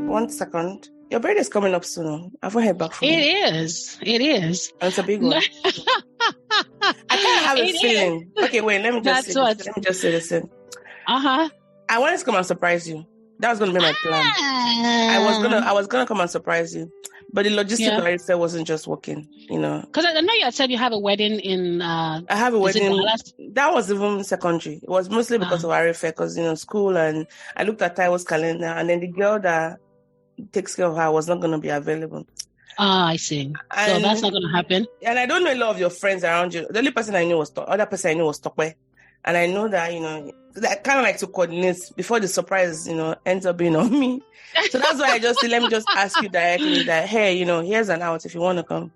1 second. Your birthday is coming up soon. I haven't heard back from you. It is. And it's a big one. I kind of have a feeling. Okay, wait. Let me just say this. Uh-huh. I wanted to come and surprise you. That was going to be my plan. I was gonna come and surprise you, but the logistical affair wasn't just working. Because I know you had said you have a wedding in. I have a wedding. That was even secondary. It was mostly because of Vwaere fair, because school, and I looked at Taiwo's calendar, and then the girl that takes care of her was not going to be available. I see. So that's not going to happen. And I don't know a lot of your friends around you. The only person I knew was Tokwe. And I know that, that kind of like to coordinate before the surprise, ends up being on me. So that's why let me just ask you directly that, hey, here's an out if you want to come.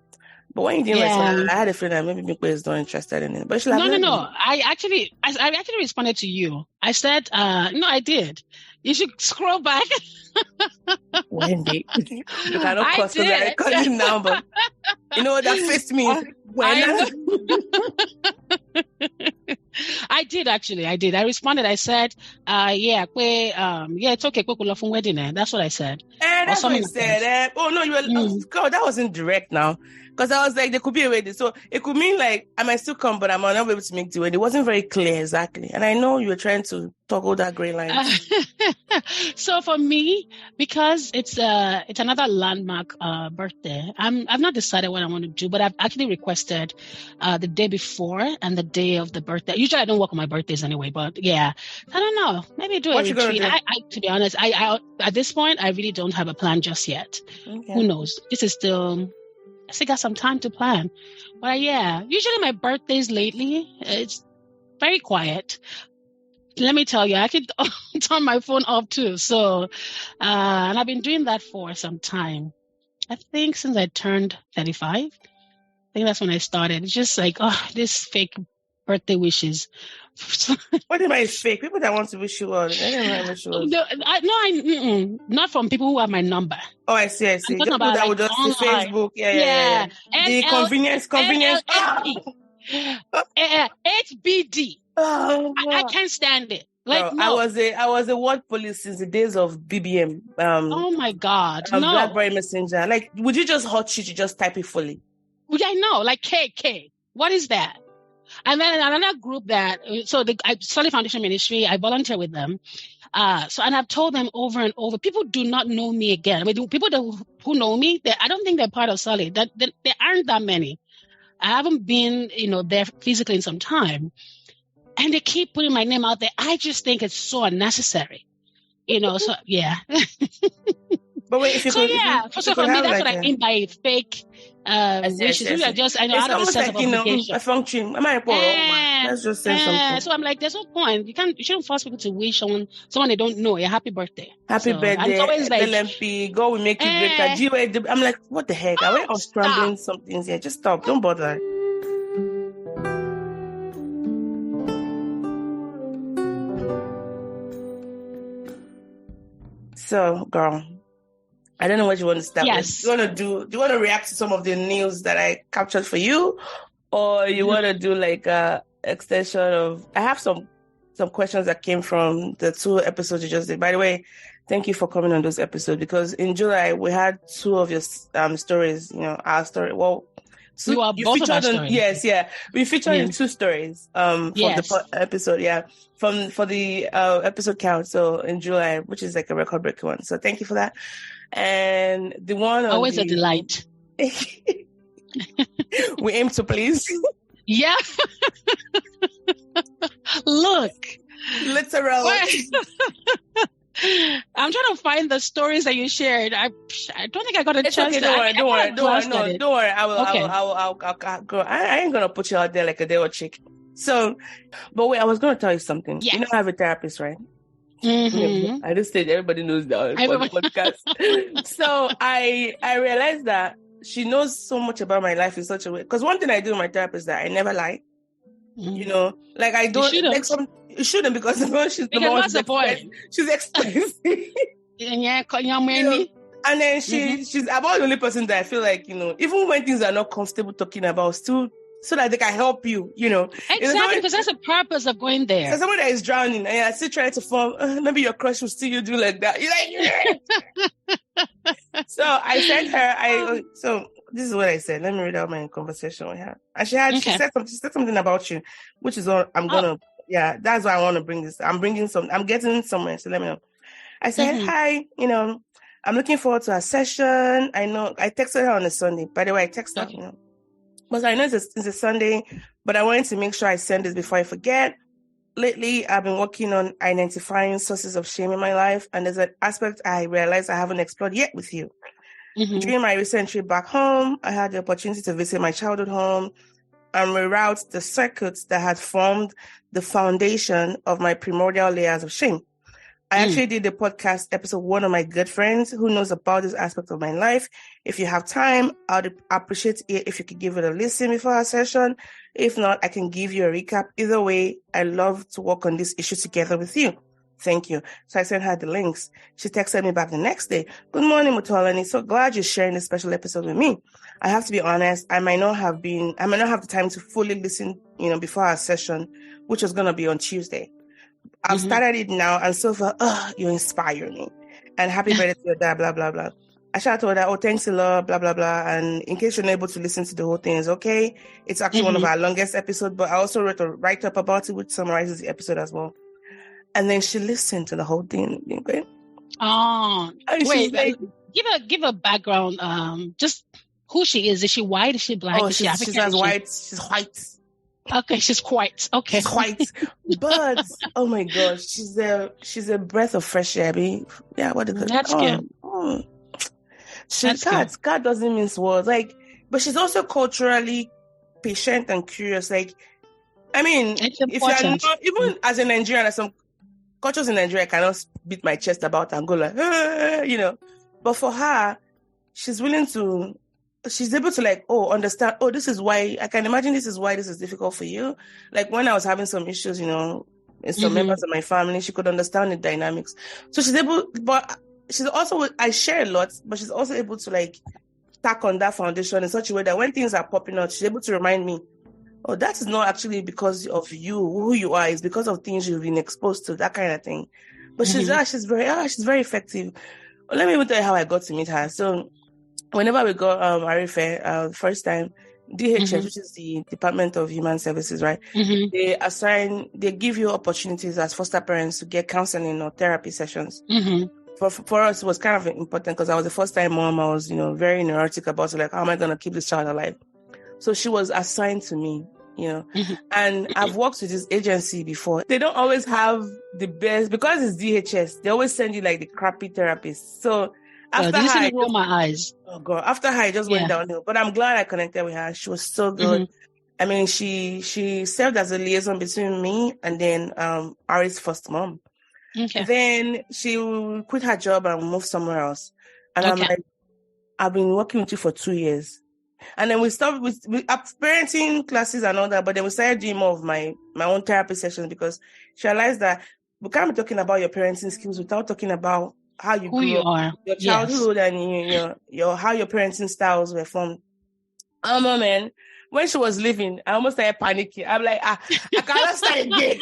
But when you didn't respond, I had a feeling that maybe Mikwe is not interested in it. But no. I actually responded to you. I said, no, I did. You should scroll back. Wendy, you cannot cross because I recorded now, but you know what that face means? I did actually. I responded. I said, it's okay. Wedding. That's what I said. That's what you said. Oh no, you were. God, that wasn't direct now. Because I was like, there could be a wedding. So it could mean like, I might still come, but I might not be able to make the wedding. It wasn't very clear exactly. And I know you were trying to toggle that gray line. So for me, because it's another landmark birthday, I've not decided what I want to do, but I've actually requested the day before and the day of the birthday. Usually I don't work on my birthdays anyway, but I don't know. Maybe do a retreat. To be honest, I at this point, I really don't have a plan just yet. Okay. Who knows? This is still... I still got some time to plan. But usually my birthdays lately, it's very quiet. Let me tell you, I could turn my phone off too. So, and I've been doing that for some time. I think since I turned 35. I think that's when I started. It's just like, this fake birthday wishes. What do you mean fake? People that want to wish you well. I don't know wish you well. Not from people who have my number. Oh, I see. I'm talking about that would just see Facebook. Yeah. The convenience. HBD. I can't stand it. Like, no. I was a word police since the days of BBM. Oh my God. No. BlackBerry Messenger. Like, would you just hot shit? You just type it fully. Yeah, I know. Like KK. What is that? And then another group I Solid Foundation Ministry, I volunteer with them. And I've told them over and over, people do not know me again. I mean, people who know me, I don't think they're part of Solid. There aren't that many. I haven't been, there physically in some time. And they keep putting my name out there. I just think it's so unnecessary. So yeah. But wait, if you for me, that's what I mean by fake wishes. Yes. I know it's out of the sense of obligation. A function. Let's just say something. So I'm like, there's no point. You shouldn't force people to wish someone they don't know a happy birthday. Happy birthday. It's always like, LMP, God will make you greater. I'm like, what the heck? Are we all scrambling some things here? Just stop. Don't bother. So, girl, I don't know what you want to start with. Do you want to react to some of the news that I captured for you? Or you want to do like a extension of... I have some questions that came from the 2 episodes you just did. By the way, thank you for coming on those episodes, because in July, we had 2 of your stories, our story. Well, you both of our stories. Yes, yeah. We featured in 2 stories from the episode, for the episode count. So in July, which is like a record-breaking one. So thank you for that. And the one... Always a delight. We aim to please. Yeah. Look. Literally. I'm trying to find the stories that you shared. I don't think I got a chance. Okay, don't worry. I'll go. I ain't gonna put you out there like a devil chick. So, but wait, I was gonna tell you something. Yes. You know, I have a therapist, right? Mm-hmm. I just said everybody knows that on the podcast. So I realized that she knows so much about my life in such a way. Because one thing I do with my therapist is that I never lie. Mm-hmm. Like I don't you shouldn't, because she's the one. What's the point? She's expensive. And then she's about the only person that I feel like, even when things are not comfortable talking about, still so that they can help you, Exactly, because that's the purpose of going there. So someone that is drowning and I still trying to form, maybe your crush will see you do like that. You're like, So I sent her, so this is what I said. Let me read out my conversation with her. And she said something about you, which is all I'm going to, that's why I want to bring this. I'm getting somewhere. So let me know. I said, hi, I'm looking forward to our session. I know I texted her on a Sunday. By the way, I texted her, but I know it's a Sunday, but I wanted to make sure I send this before I forget. Lately, I've been working on identifying sources of shame in my life, and there's an aspect I realized I haven't explored yet with you. During my recent trip back home, I had the opportunity to visit my childhood home and reroute the circuits that had formed the foundation of my primordial layers of shame. I actually did the podcast episode with one of my good friends who knows about this aspect of my life. If you have time, I'd appreciate it if you could give it a listen before our session. If not, I can give you a recap. Either way, I love to work on this issue together with you. Thank you. So I sent her the links. She texted me back the next day. Good morning, Mutolani. So glad you're sharing this special episode with me. I have to be honest. I might not have the time to fully listen, before our session, which was going to be on Tuesday. I've started it now, and so far, you inspire me. And happy birthday to your dad, blah, blah, blah. I shouted to her, thanks a lot, blah, blah, blah. And in case you're not able to listen to the whole thing, it's okay. It's actually one of our longest episodes, but I also wrote a write-up about it, which summarizes the episode as well. And then she listened to the whole thing. Okay? Oh, wait, give a background. Just who she is. Is she white? Is she black? Is she African? She's white. She's white. Okay, she's white. Okay, she's white. But oh my gosh, she's a breath of fresh air. What is it? That's good. God doesn't mince words. But she's also culturally patient and curious. If you are not, even as a Nigerian, there's some cultures in Nigeria I cannot beat my chest about and go like, But for her, she's able to understand, this is why, I can imagine this is why this is difficult for you. Like when I was having some issues, in some members of my family, she could understand the dynamics. So she's able, but she's also, I share a lot, but she's also able to tack on that foundation in such a way that when things are popping out, she's able to remind me, that is not actually because of you, who you are. It's because of things you've been exposed to, that kind of thing. But she's very effective. Let me even tell you how I got to meet her. So whenever we go Arife, first time, DHS, which is the Department of Human Services, right? They give you opportunities as foster parents to get counseling or therapy sessions. For us, it was kind of important because I was the first time mom. I was, very neurotic about it, how am I going to keep this child alive? So she was assigned to me, and I've worked with this agency before. They don't always have the best, because it's DHS, they always send you the crappy therapists. So after her, roll my eyes. Oh God! After her, it just went downhill. But I'm glad I connected with her. She was so good. I mean, she served as a liaison between me and then Ari's first mom. Okay. Then she quit her job and moved somewhere else. And I'm like, I've been working with you for 2 years. And then we stopped with parenting classes and all that. But then we started doing more of my own therapy sessions because she realized that we can't be talking about your parenting skills without talking about how you grew up, your childhood, and your how your parenting styles were formed. Man, when she was leaving, I almost started panicking. I'm like, I cannot start again.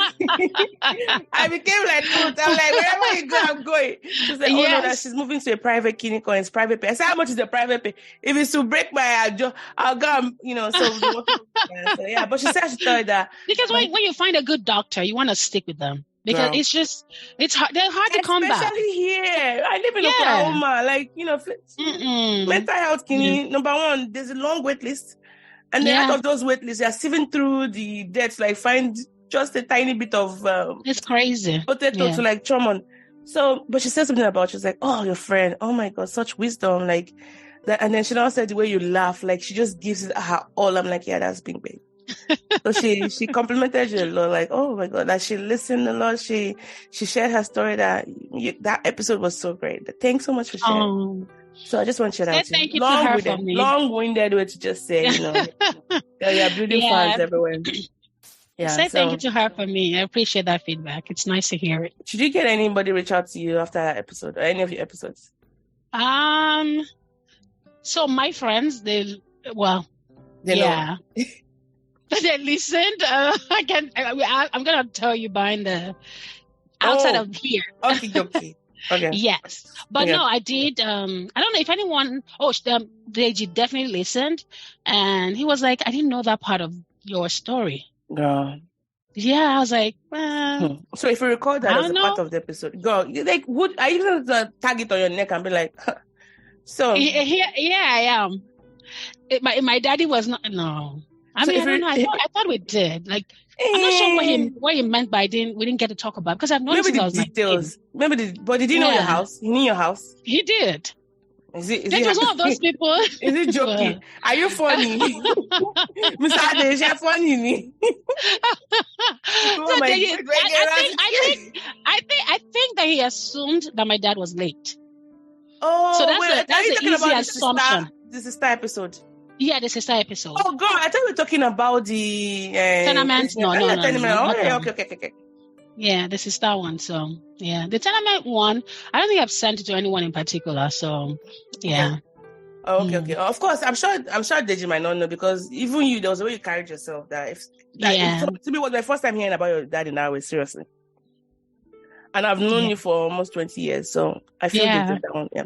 I became like, I'm like, wherever you go, I'm going. She's like, no, that she's moving to a private clinic or it's private pay. I said, how much is the private pay? If it's to break my jaw, I'll go, so. But she said she thought that. Because when you find a good doctor, you want to stick with them. Because it's hard. They're hard to come back. Especially here. I live in Oklahoma. Mental health, number one, there's a long wait list. And then out of those wait lists, they're sieving through the deaths, find just a tiny bit of it's crazy. Potato to trauma. So, but she said something about, she's like, oh, your friend, oh my God, such wisdom, that. And then she now said the way you laugh, she just gives it her all. I'm like, that's being big. So she complimented you a lot, oh my God, that she listened a lot. She shared her story that episode was so great. Thanks so much for sharing. So I just want to share that. Thank you to her for me. Long-winded way to just say, there are beautiful fans everywhere. Thank you to her for me. I appreciate that feedback. It's nice to hear it. Did you get anybody reach out to you after that episode or any of your episodes? So my friends, they know. They listened. I'm gonna tell you outside of here. Okay. Okay. Yes. But no, I did. I don't know if anyone, Deji definitely listened. And he was like, I didn't know that part of your story. Girl. Yeah, I was like, So if you record that as a part of the episode, girl, like, are you going to tag it on your neck and be like, so? Yeah, I am. My daddy was not, no. I mean, I don't know. I thought we did. Like, I'm not sure what he meant by we didn't get to talk about, because I've noticed maybe the details. But did he know your house? He knew your house? He did. Is it was one of those people. Is it joking? Are you funny? Mr. Adesh, you're funny. I think that he assumed that my dad was late. Oh, so that's the easy assumption. This is Sistà episode. Yeah, the Sistà episode. Oh, God, I thought we were talking about the tenement. No. Okay. Yeah, the Sistà one. So, yeah, the tenement one, I don't think I've sent it to anyone in particular. So, yeah. Oh, okay. Of course, I'm sure Deji might not know, because even you, there was a way you carried yourself that to me, it was my first time hearing about your dad in that way, seriously. And I've known you for almost 20 years, so I feel that one. Yeah.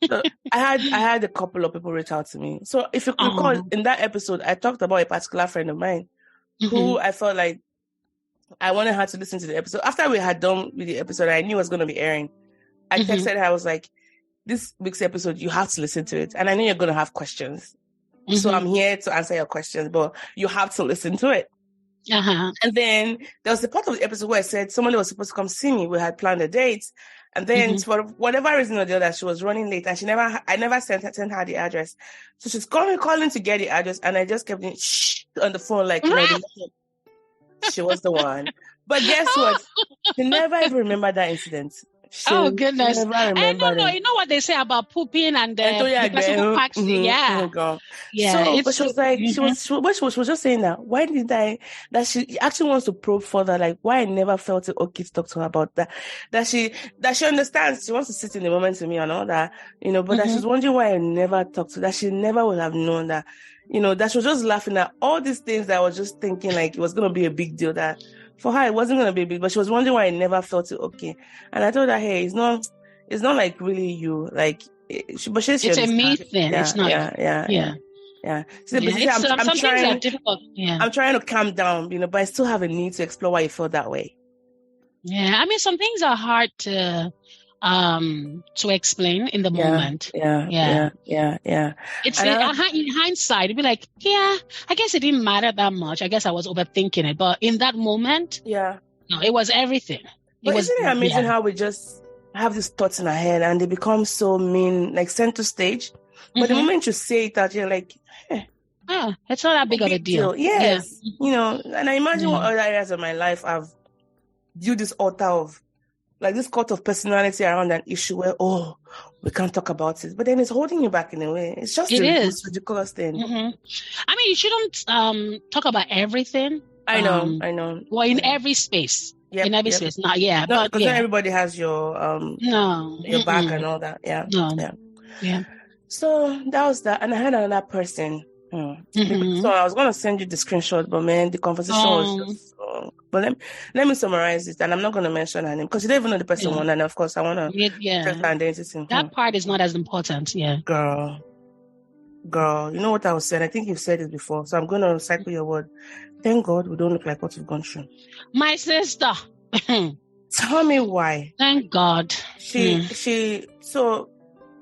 So I had a couple of people reach out to me. So if you recall, in that episode, I talked about a particular friend of mine who I felt like I wanted her to listen to the episode. After we had done with the episode, I knew it was going to be airing. I texted her, I was like, this week's episode, you have to listen to it. And I know you're going to have questions. So I'm here to answer your questions, but you have to listen to it. And then there was a part of the episode where I said somebody was supposed to come see me. We had planned a date. And then for whatever reason or the other, she was running late, and I never sent her the address. So she's calling to get the address, and I just kept on the phone like, she was the one. But guess what? She never even remembered that incident. Oh goodness! I don't know. You know what they say about pooping and the person who packs. Yeah. So, but she was like, she was just saying that. Why did that she actually wants to probe further, like why I never felt it okay to talk to her about that. That she understands. She wants to sit in the moment to me and all that, But that she's wondering why I never talked to. That she never would have known that, that she was just laughing at all these things that I was just thinking like it was going to be a big deal. That for her, it wasn't going to be big, but she was wondering why I never felt it okay. And I told her, hey, it's not like really you. Like, it's a me thing. It's not. Yeah. So, I'm trying, difficult. Yeah. I'm trying to calm down, but I still have a need to explore why you feel that way. Yeah. I mean, some things are hard to explain in the moment. Yeah. It's in hindsight, it'd be like, I guess it didn't matter that much. I guess I was overthinking it, but in that moment, no, it was everything. Isn't it amazing how we just have these thoughts in our head and they become so mean, like center stage? But the moment you say it out, you're like, it's not that big of a deal. Yes, and I imagine what other areas of my life I've viewed this altar of. Like this cult of personality around an issue where, we can't talk about it. But then it's holding you back in a way. It's just most ridiculous thing. I mean, you shouldn't talk about everything. I know. Well, in every space. In every space. Not because not everybody has your your back and all that. Yeah. So that was that. And I had another person. So I was going to send you the screenshot, but man, the conversation was just but let me summarize it, and I'm not going to mention her name because you don't even know the person one, and of course I want to check her identity. That part is not as important. Girl, you know what I was saying? I think you've said it before, so I'm going to cycle your word. Thank God we don't look like what we've gone through. My sister. Tell me why. Thank God. So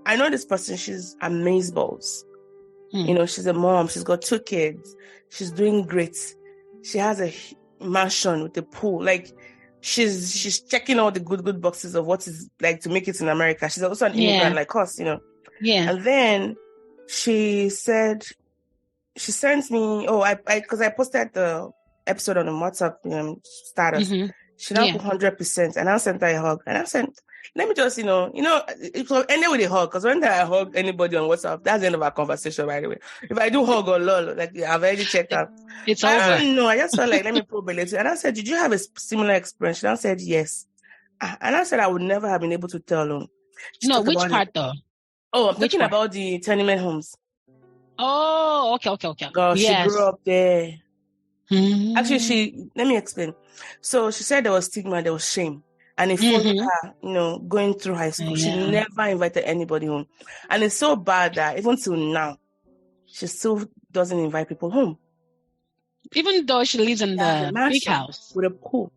I know this person, she's amazeballs. She's a mom. She's got 2 kids. She's doing great. She has a mansion with a pool. Like, she's checking all the good boxes of what is like to make it in America. She's also an immigrant like us, Yeah. And then she said, she sent me, because I posted the episode on the WhatsApp status. She now put 100%, and I sent her a hug. And I sent, let me just, it will end with a hug, because when I hug anybody on WhatsApp, that's the end of our conversation, by the way. If I do hug or lol, like I've already checked out. It's over. I just felt like, let me probe a little. And I said, did you have a similar experience? And I said, yes. And I said, I would never have been able to tell them. No, which part though? Oh, I'm talking about the tenement homes. Oh, okay. God, she grew up there. Actually, let me explain. So she said there was stigma, there was shame. And it followed her, going through high school. She never invited anybody home. And it's so bad that even till now, she still doesn't invite people home. Even though she lives in the big house. With a pool.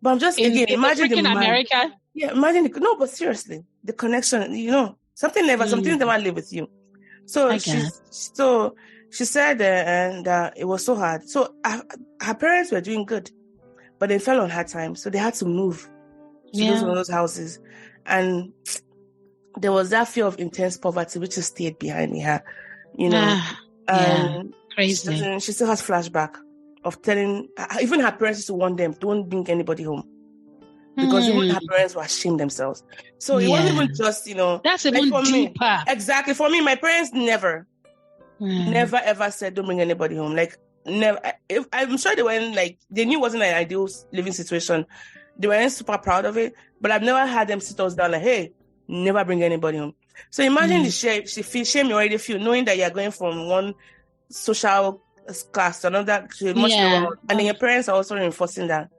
But I'm just, imagine in America. Yeah, imagine, but seriously, the connection, something never live with you. So she said and it was so hard. So her parents were doing good, but they fell on hard times. So they had to move to one of those houses. And there was that fear of intense poverty, which just stayed behind her, crazy. She still has flashback of telling, even her parents used to warn them, don't bring anybody home. Because even her parents were ashamed themselves. So it wasn't even just, That's even deeper. Exactly. For me, my parents never ever said don't bring anybody home. Like, never. I'm sure they weren't they knew it wasn't an ideal living situation. They weren't super proud of it. But I've never had them sit us down like, hey, never bring anybody home. So imagine the shame you already feel, knowing that you're going from one social class to another, to much lower. And then your parents are also reinforcing that.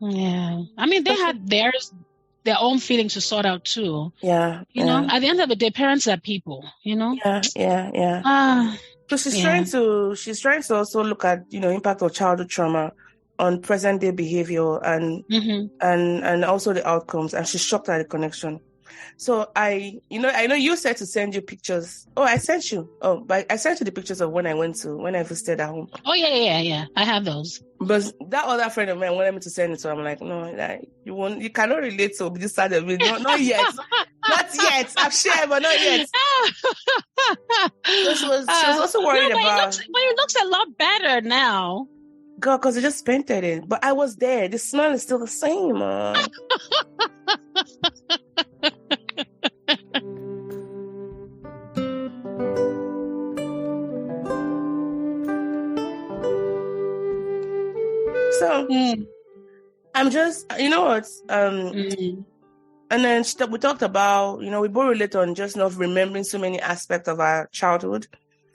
Yeah. I mean, they had their own feelings to sort out too. Yeah. You know, at the end of the day, parents are people, Yeah. So she's trying to also look at, impact of childhood trauma on present day behavior and also the outcomes. And she's shocked at the connection. So I know you said to send you pictures. Oh, I sent you. Oh, but I sent you the pictures of when I visited at home. Oh, yeah. I have those. But that other friend of mine wanted me to send it to her. I'm like, no, you cannot relate to this side of it. Not yet. Not yet. I've shared, but not yet. So she was also worried about. But it looks a lot better now. God, because they just painted it. But I was there. The smell is still the same. So I'm just, what? And then we talked about, we both relate on just not remembering so many aspects of our childhood.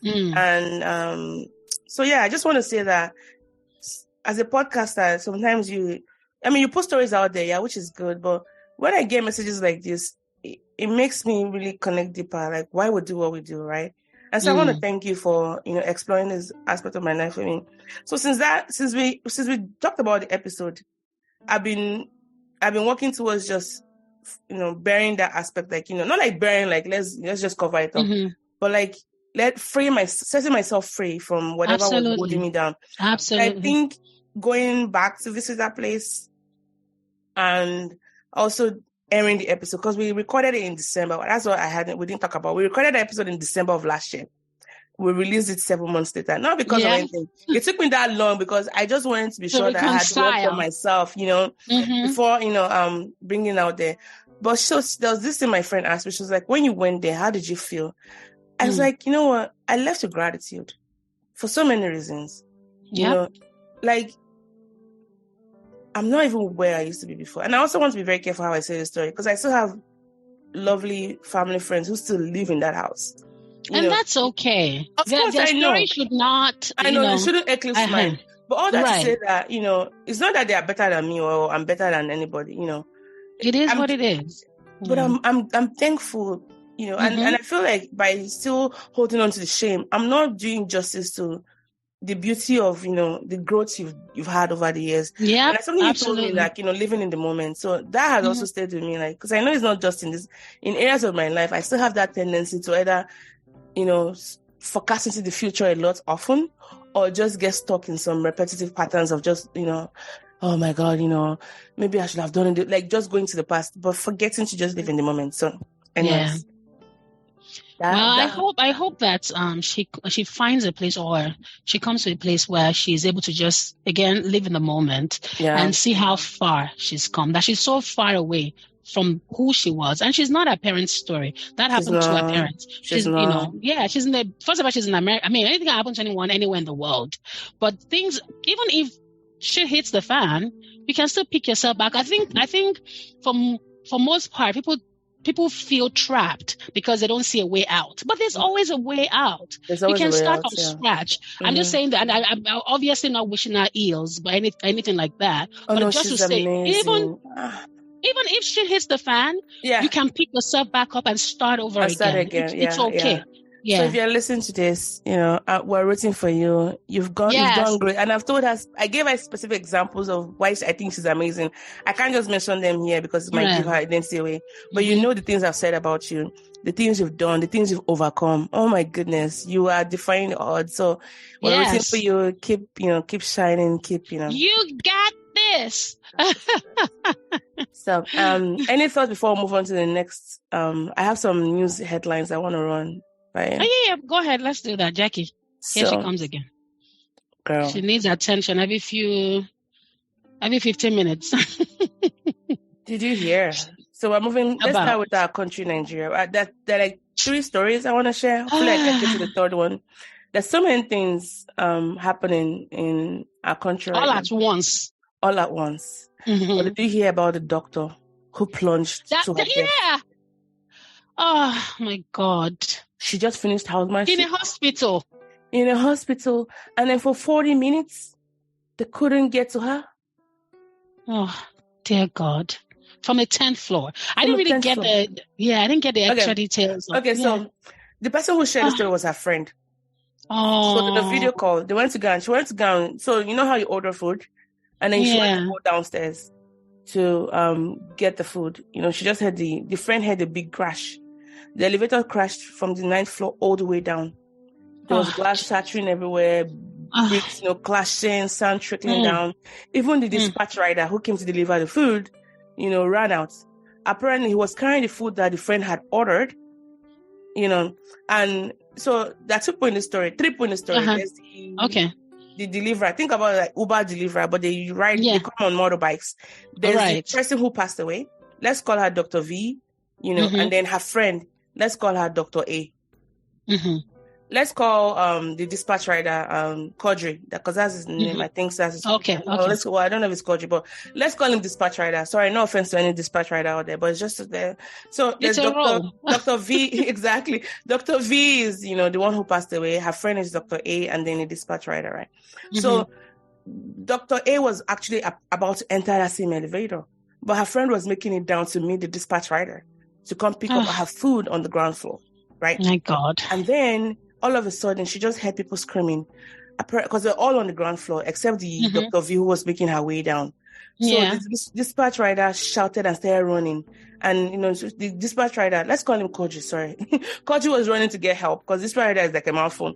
And so, I just want to say that as a podcaster, sometimes you post stories out there, which is good. But when I get messages like this, it makes me really connect deeper, like why we do what we do, right? And so I want to thank you for, exploring this aspect of my life for me. So since we talked about the episode, I've been working towards just, bearing that aspect, like, not like bearing, like, let's just cover it up, but like, setting myself free from whatever was holding me down. Absolutely. I think going back to visit that place and also airing the episode, because we recorded it in December. That's what we didn't talk about. We recorded the episode in December of last year. We released it 7 months later. Not because of anything. It took me that long because I just wanted to be sure that I had to work for myself, before, bringing it out there. But there was this thing my friend asked me. She was like, when you went there, how did you feel? I was like, you know what? I left with gratitude for so many reasons. Like, I'm not even where I used to be before. And I also want to be very careful how I say this story, because I still have lovely family friends who still live in that house. That's okay. Of course, their story should not... I know, they shouldn't eclipse mine. But all that to say that, it's not that they are better than me or I'm better than anybody, It is what it is. But I'm thankful, and I feel like by still holding on to the shame, I'm not doing justice to the beauty of, the growth you've had over the years. Yeah. And that's something you told me, like, living in the moment. So that has also stayed with me, like, because I know it's not just in areas of my life, I still have that tendency to either, forecast into the future a lot often, or just get stuck in some repetitive patterns of just, oh my God, maybe I should have done it, like just going to the past, but forgetting to just live in the moment. So, anyways. I hope that she finds a place, or she comes to a place where she's able to just again live in the moment and see how far she's come. That she's so far away from who she was, and she's not her parents' story. That happened to her parents. She's in the first of all, she's in America. I mean, anything can happen to anyone anywhere in the world. But things, even if shit hits the fan, you can still pick yourself back. I think for most part, people people feel trapped because they don't see a way out. But there's always a way out. You can start from scratch. I'm just saying that, and I'm obviously not wishing her ills, but anything like that. But just to say, even if shit hits the fan, you can pick yourself back up and start over again. It's okay. Yeah. So if you're listening to this, we're rooting for you. You've done great. And I've told her, I gave her specific examples of why I think she's amazing. I can't just mention them here because it might give her identity away. But you know the things I've said about you, the things you've done, the things you've overcome. Oh my goodness, you are defying the odds. So we're rooting for you. Keep shining. You got this. So, any thoughts before we move on to the next? I have some news headlines I want to run. Right. Oh, yeah. Go ahead. Let's do that, Jackie. Here she comes again. Girl. She needs attention every 15 minutes. Did you hear? So we're moving. Let's start with our country, Nigeria. There are like 3 stories I want to share. Hopefully I can get to the third one. There's so many things happening in our country. All at once. Mm-hmm. But did you hear about the doctor who plunged to her death? Yeah. Oh, my God. She just finished housemanship. In a hospital. And then for 40 minutes, they couldn't get to her. Oh, dear God. From a 10th floor. I didn't really get the extra details. So the person who shared the story was her friend. Oh. So the video call, she went to go. So you know how you order food? And then she went to go downstairs to get the food. She just had the friend had a big crash. The elevator crashed from the 9th floor all the way down. There was glass shattering everywhere, bricks, clashing, sound trickling down. Even the dispatch rider who came to deliver the food, ran out. Apparently, he was carrying the food that the friend had ordered, And so there are 2 points in the story. 3 points in the story. There's the deliverer. Think about it like Uber deliverer, but they come on motorbikes. There's the person who passed away. Let's call her Dr. V, and then her friend. Let's call her Dr. A. Mm-hmm. Let's call the dispatch rider Kodri, because that's his name. I think that's his name. Okay. Well, I don't know if it's Kodri, but let's call him dispatch rider. Sorry, no offense to any dispatch rider out there, but it's just there. So there's Dr. V, exactly. Dr. V is, the one who passed away. Her friend is Dr. A, and then the dispatch rider, right? Mm-hmm. So Dr. A was actually about to enter that same elevator, but her friend was making it down to meet the dispatch rider to come pick up her food on the ground floor, right? My God. And then all of a sudden, she just heard people screaming because they're all on the ground floor, except the Dr. V who was making her way down. So the dispatch rider shouted and started running. And, the dispatch rider, let's call him Koji, sorry. Koji was running to get help because this rider is like a mouthful.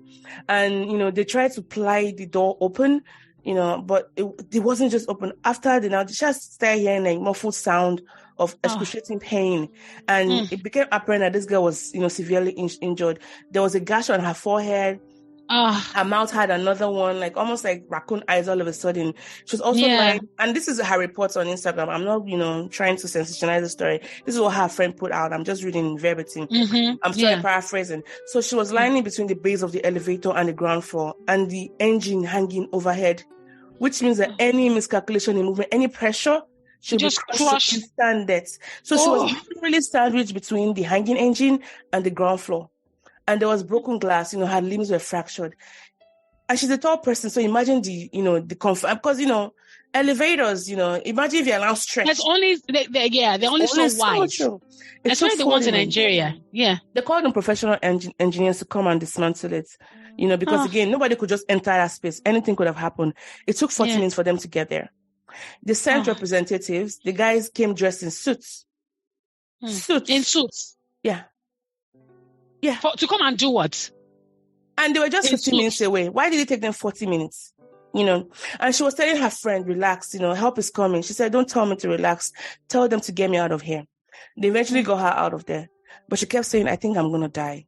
And, they tried to pry the door open, but it wasn't just open. After they just started hearing like muffled sound of excruciating pain. And it became apparent that this girl was, severely injured. There was a gash on her forehead. Her mouth had another one, like almost like raccoon eyes all of a sudden. She was also lying, and this is her reports on Instagram. I'm not, trying to sensationalize the story. This is what her friend put out. I'm just reading verbatim. I'm sorry, paraphrasing. So she was lying in between the base of the elevator and the ground floor, and the engine hanging overhead, which means that any miscalculation in movement, any pressure, she just crushed instant death. So she was literally sandwiched between the hanging engine and the ground floor. And there was broken glass, her limbs were fractured. And she's a tall person, so imagine the comfort. Because, elevators, imagine if you're now stretched. They're only so wide. Especially the ones in Nigeria. Yeah. They called them professional engineers to come and dismantle it, because again, nobody could just enter that space. Anything could have happened. It took 40 minutes for them to get there. The sent representatives, the guys came dressed in suits. In suits? Yeah. Yeah. To come and do what? And they were just 15 minutes away. Why did it take them 40 minutes? And she was telling her friend, relax, help is coming. She said, don't tell me to relax. Tell them to get me out of here. They eventually got her out of there. But she kept saying, I think I'm going to die.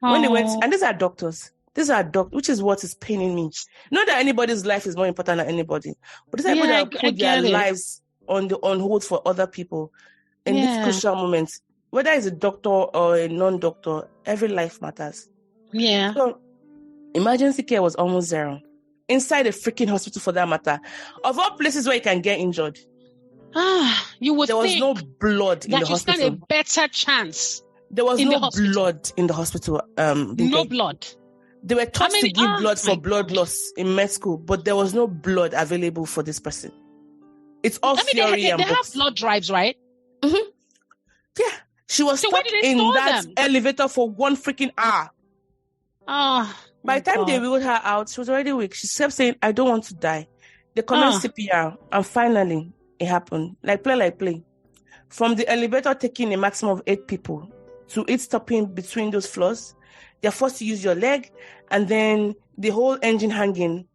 When they went, and these are doctors, which is what is paining me. Not that anybody's life is more important than anybody, but these are people that put their lives on hold for other people in these crucial moments. Whether it's a doctor or a non-doctor, every life matters. Yeah. So emergency care was almost zero. Inside a freaking hospital for that matter. Of all places where you can get injured. You would there was think no blood in the hospital. That you stand a better chance. There was no blood in the hospital. No blood. They were taught to give blood for blood loss in med school, but there was no blood available for this person. It's all theory and books. They have blood drives, right? Mm-hmm. Yeah. She was stuck in that elevator for 1 freaking hour. By the time they wheeled her out, she was already weak. She kept saying, I don't want to die. They commenced CPR, and finally, it happened. Like play. From the elevator taking a maximum of 8 people to it stopping between those floors, they're forced to use your leg, and then the whole engine hanging,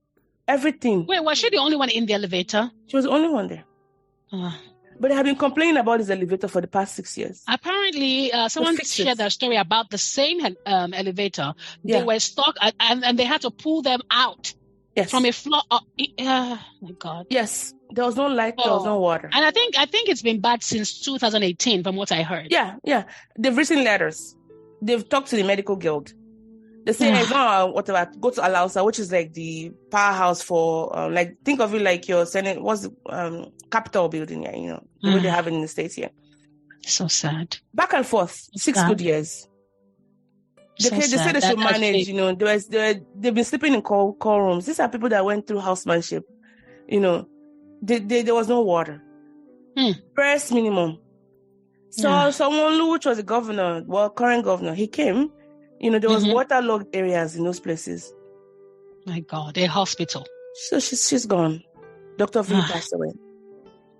everything. Wait, was she the only one in the elevator? She was the only one there. But they have been complaining about this elevator for the past 6 years. Apparently, someone shared their story about the same elevator. Yeah. They were stuck, and they had to pull them out from a floor. Oh my God! Yes, there was no light, there was no water, and I think it's been bad since 2018, from what I heard. Yeah. They've written letters. They've talked to the medical guild. They say, whatever, go to Alausa, which is like the powerhouse for, think of it like your Senate, what's the Capitol building here, the way they have it in the States here. So sad. Back and forth, 6 good years. They say they should manage, they've been sleeping in call rooms. These are people that went through housemanship. There was no water. First minimum. So someone, which was the governor, current governor, he came. There was waterlogged areas in those places. My God, a hospital. So she's gone. Dr. V passed away.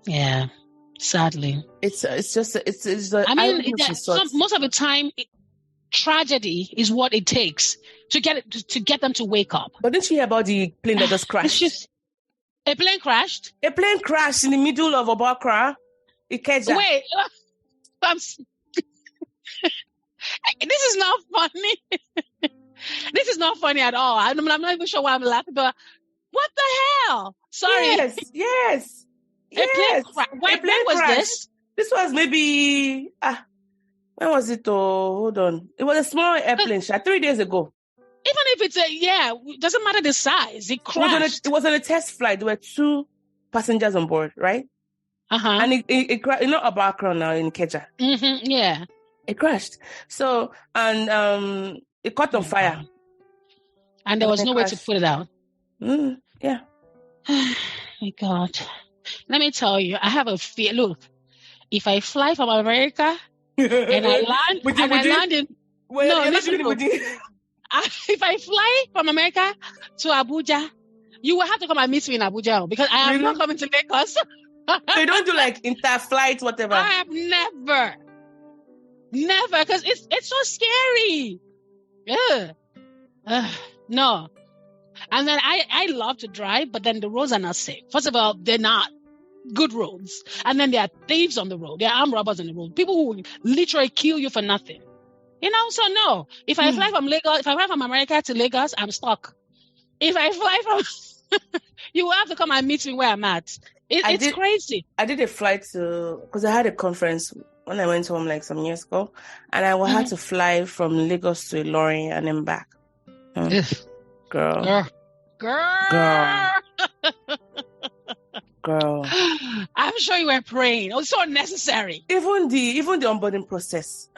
Yeah, sadly. It's most of the time, tragedy is what it takes to get them to wake up. But didn't you hear about the plane that just crashed? A plane crashed? A plane crashed in the middle of Obakra, Ikeja. Wait, this is not funny. This is not funny at all. I'm not even sure why I'm laughing, but what the hell? Sorry. Yes. When was this? This was maybe, when was it? Oh, hold on. It was a small airplane, 3 days ago. Even if it's it doesn't matter the size. It crashed. It was on a test flight. There were 2 passengers on board, right? And it crashed, not Abakra now in Keja. Yeah. It crashed. So, and it caught on fire. And there was no way to put it out. Yeah. My God. Let me tell you, I have a fear. Look, if I fly from America and I land, if I fly from America to Abuja, you will have to come and meet me in Abuja because I am not coming to Lagos. So you don't do like inter-flight, whatever? I have never, because it's so scary. No. And then I love to drive, but then the roads are not safe. First of all, they're not good roads. And then there are thieves on the road. There are armed robbers on the road. People who will literally kill you for nothing. So no. If I fly from Lagos, if I fly from America to Lagos, I'm stuck. If I fly from, you will have to come and meet me where I'm at. It's crazy. I did a flight because I had a conference when I went home like some years ago, and I had to fly from Lagos to Ilorin and then back. Girl. I'm sure you were praying. It was so unnecessary. Even the onboarding process.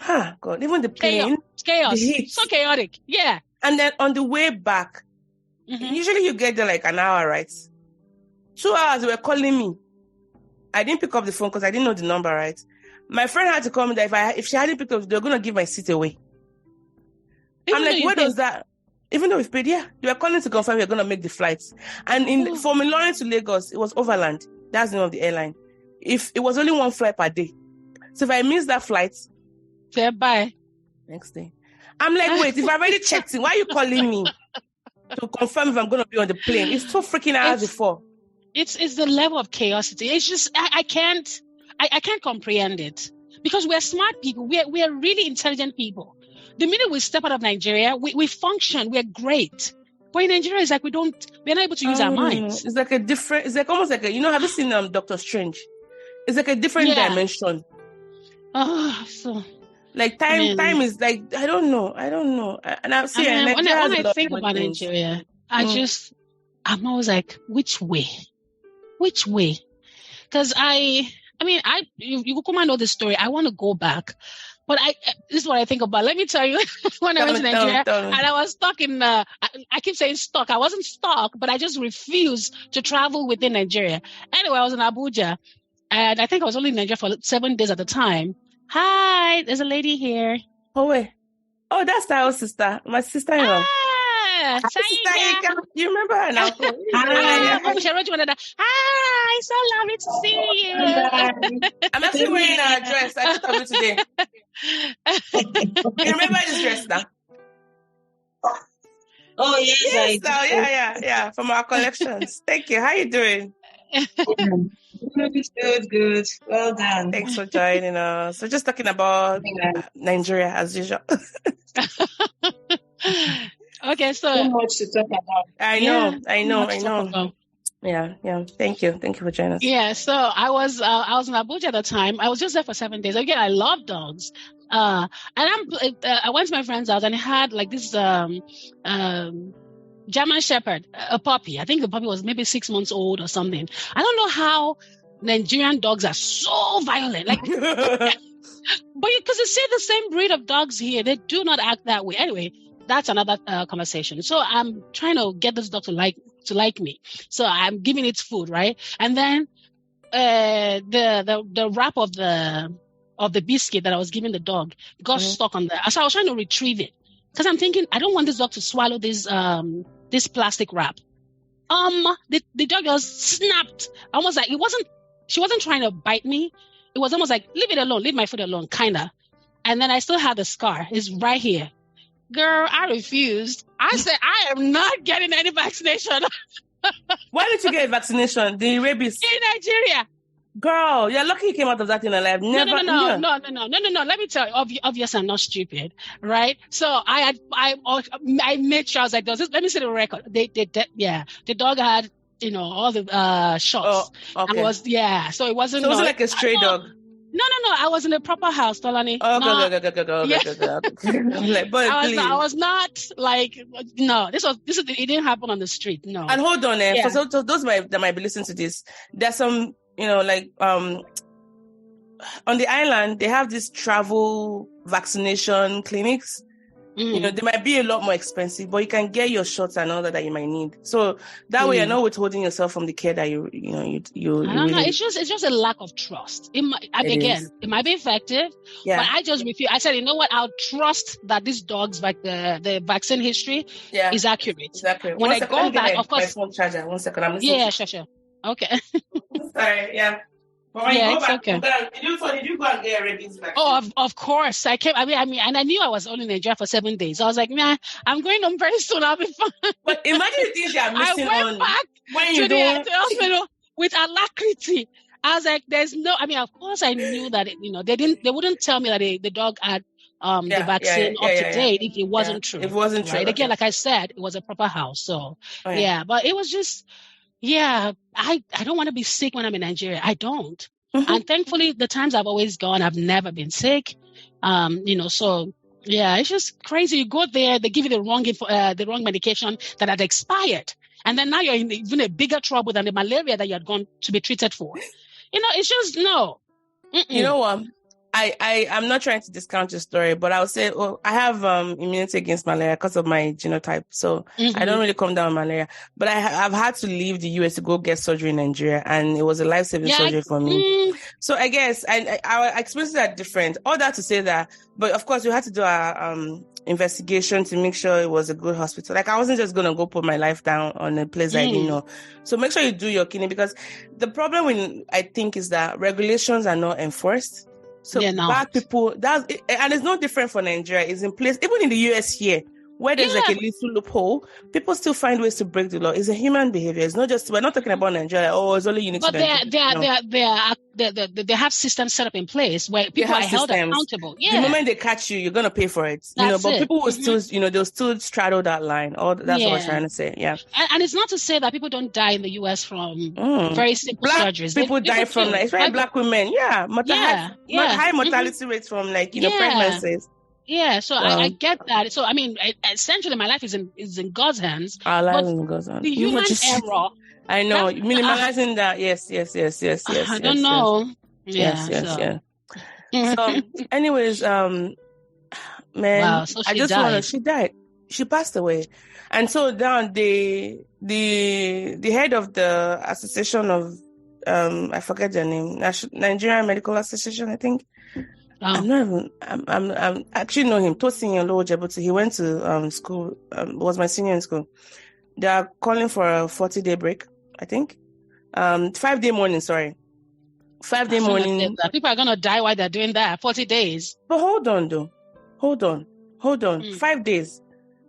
God. Even the plane. Chaos. The heat. So chaotic. Yeah. And then on the way back, usually you get there like an hour, right? 2 hours, they were calling me. I didn't pick up the phone because I didn't know the number, right? My friend had to call me that if she hadn't picked up, they were going to give my seat away. I'm like, where does that? Even though we've paid, they were calling to confirm we're going to make the flights. And from Ilorin to Lagos, it was overland. That's the name of the airline. If it was only 1 flight per day. So if I miss that flight, say bye. Next day. I'm like, wait, if I already checked in, why are you calling me to confirm if I'm going to be on the plane? It's 2 freaking hours before. It's the level of chaosity. It's just, I can't comprehend it because we're smart people. We're really intelligent people. The minute we step out of Nigeria, we function. We're great. But in Nigeria, it's like we're not able to use our minds. It's like almost like have you seen Doctor Strange? It's like a different dimension. Like time is like, I don't know. And I'm saying, when I think about Nigeria, I'm always like, which way? Because I I mean, you come and know the story. I want to go back, but this is what I think about. Let me tell you, when I went to Nigeria and I was stuck in, I keep saying stuck. I wasn't stuck, but I just refused to travel within Nigeria. Anyway, I was in Abuja, and I think I was only in Nigeria for 7 days at the time. Hi, there's a lady here. Oh, wait. Oh, that's our sister. My sister-in-law. Sister, you remember her now? Hi, so lovely to see you. I'm actually wearing a dress. I took it today. You remember this dress now? Oh, yes. Yeah. From our collections. Thank you. How you doing? Good. Well done. Thanks for joining us. So just talking about Nigeria as usual. Okay, so much to talk about. I know. Yeah. Thank you for joining us. Yeah, so I was in Abuja at the time. I was just there for 7 days. Again, I love dogs. And I went to my friend's house and I had like this German Shepherd, a puppy. I think the puppy was maybe 6 months old or something. I don't know how Nigerian dogs are so violent. Like, but because you see the same breed of dogs here, they do not act that way. Anyway, that's another conversation. So I'm trying to get this dog to like me. So I'm giving it food, right? And then the wrap of the biscuit that I was giving the dog got stuck on there. So I was trying to retrieve it because I'm thinking I don't want this dog to swallow this plastic wrap. The dog just snapped. Almost like she wasn't trying to bite me. It was almost like leave it alone, leave my food alone, kinda. And then I still had the scar. It's right here. Girl, I refused. I said, I am not getting any vaccination. Why did you get a vaccination? The rabies? In Nigeria. Girl, you're lucky you came out of that in alive. No. Let me tell you, obviously I'm not stupid, right? So I made sure I was like, let me see the record. The dog had, all the shots. Oh, okay. So it wasn't. So it wasn't like a stray dog. No. I was in a proper house, Tolani. Okay. But I was not like, no. It didn't happen on the street. No. And hold on, for those that might be listening to this, there's some, on the island they have these travel vaccination clinics. They might be a lot more expensive, but you can get your shots and all that you might need. So that way, you're not withholding yourself from the care that you I don't know. It's just a lack of trust. It might be effective, but I just refuse. I said, you know what? I'll trust that this dog's the vaccine history is accurate. Exactly. When I go back, of course. My phone charger. 1 second. I'm listening. Sure. Okay. Sorry. Yeah. It's okay. Did you go and get a rabies vaccine? Oh, of course. I came. I mean, and I knew I was only in Nigeria for 7 days. I was like, man, I'm going home very soon. I'll be fine. But imagine the things you are missing. I went back to the hospital with alacrity. I was like, there's no. I mean, of course, I knew that they wouldn't tell me that the dog had the vaccine up to date if it wasn't true. If it wasn't true, right? Again, like I said, it was a proper house. So but it was just. Yeah, I don't want to be sick when I'm in Nigeria. I don't. And thankfully, the times I've always gone, I've never been sick. So yeah, it's just crazy. You go there, they give you the wrong medication that had expired. And then now you're in even a bigger trouble than the malaria that you had gone to be treated for. It's just no. You know what? I'm not trying to discount your story, but I would say, I have immunity against malaria because of my genotype. So I don't really come down with malaria. But I've had to leave the US to go get surgery in Nigeria, and it was a life-saving surgery for me. So I guess our experiences are different. All that to say that, but of course, we had to do our investigation to make sure it was a good hospital. Like, I wasn't just going to go put my life down on a place I didn't know. So make sure you do your kidney, because the problem I think is that regulations are not enforced. So bad people, and it's no different for Nigeria. It's in place, even in the US here, where there's like a little loophole, people still find ways to break the law. It's a human behavior. It's not just, we're not talking about Nigeria. It's only unique to Nigeria. They have systems set up in place where people are held accountable. Yeah. The moment they catch you, you're going to pay for it. But people will still, they'll still straddle that line. That's what I'm trying to say. Yeah. And it's not to say that people don't die in the US from very simple surgeries. People die from, especially black women. Yeah. High mortality rates from pregnancies. Yeah, so I get that. So I mean, essentially, my life is in God's hands. Our life is in God's hands. The human error. I know, minimalizing that. Yes. I don't know. Yes. So, anyways, man, wow, so I just want to. She died. She passed away, and so down the head of the association of I forget their name, Nigerian Medical Association, I think. I'm actually know him. Tosin Olojebuti. He went to school. Was my senior in school. They are calling for a 40-day break, I think. 5-day mourning, sorry. 5-day mourning. People are going to die while they're doing that. 40 days. But hold on, though. Hold on. 5 days.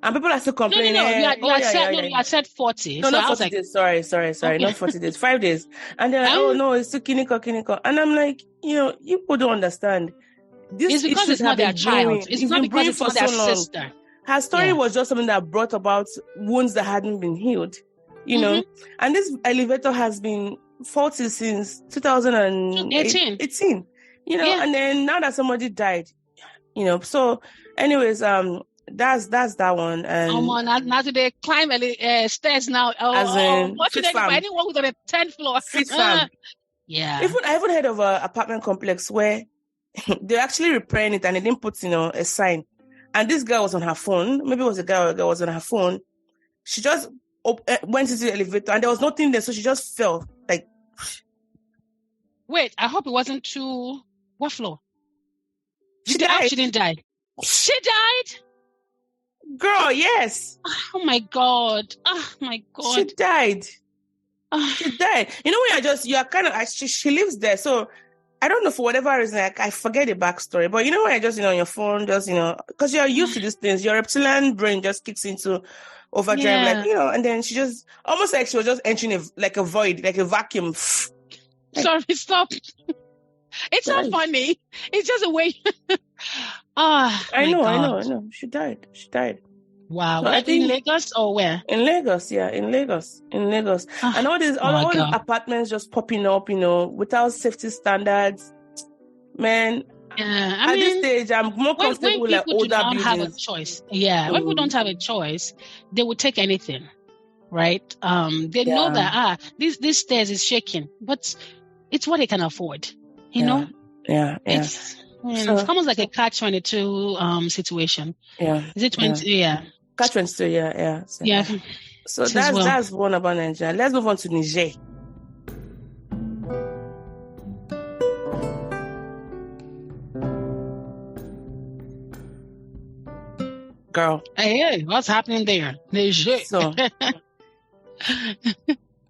And people are still complaining. No. You said 40. No, not 40 days. Sorry. Okay. Not 40 days. 5 days. And they're like, oh, no, it's too kiniko. And I'm like, you people don't understand. It's because it's not their child. It's not because it's not their sister. Her story was just something that brought about wounds that hadn't been healed, know. And this elevator has been faulty since 2018, and then now that somebody died, So, anyways, that's that one. And now they climb stairs now. What should anyone who's on the 10th floor? Yeah. I even heard of an apartment complex where they're actually repairing it and they didn't put, a sign. And this girl was on her phone. Maybe it was a guy or a girl was on her phone. She just went into the elevator and there was nothing there. So she just fell. Like, wait, I hope it wasn't too... What floor? She died. She didn't die. She died? Girl, yes. Oh my God. She died. She died. When you're kind of... She lives there. So... I don't know, for whatever reason, I forget the backstory. But when I just, on your phone, just, because you're used to these things, your reptilian brain just kicks into overdrive, and then she just, almost like she was just entering a void, like a vacuum. Sorry, stop. It's not funny. It's just a way. I know. She died. Wow. So I think in Lagos or where? In Lagos, yeah. In Lagos. And all these apartments just popping up, without safety standards. Man, at this stage, I'm more comfortable with older buildings. Have a choice. Yeah. When people don't have a choice, they will take anything, right? They know that, this stairs is shaking, but it's what they can afford, know? Yeah. It's almost like a catch-22 situation. Yeah. Is it 20? Yeah. Catch-22, yeah. So that's one about Nigeria. Let's move on to Niger. Girl. Hey, what's happening there? Niger. So,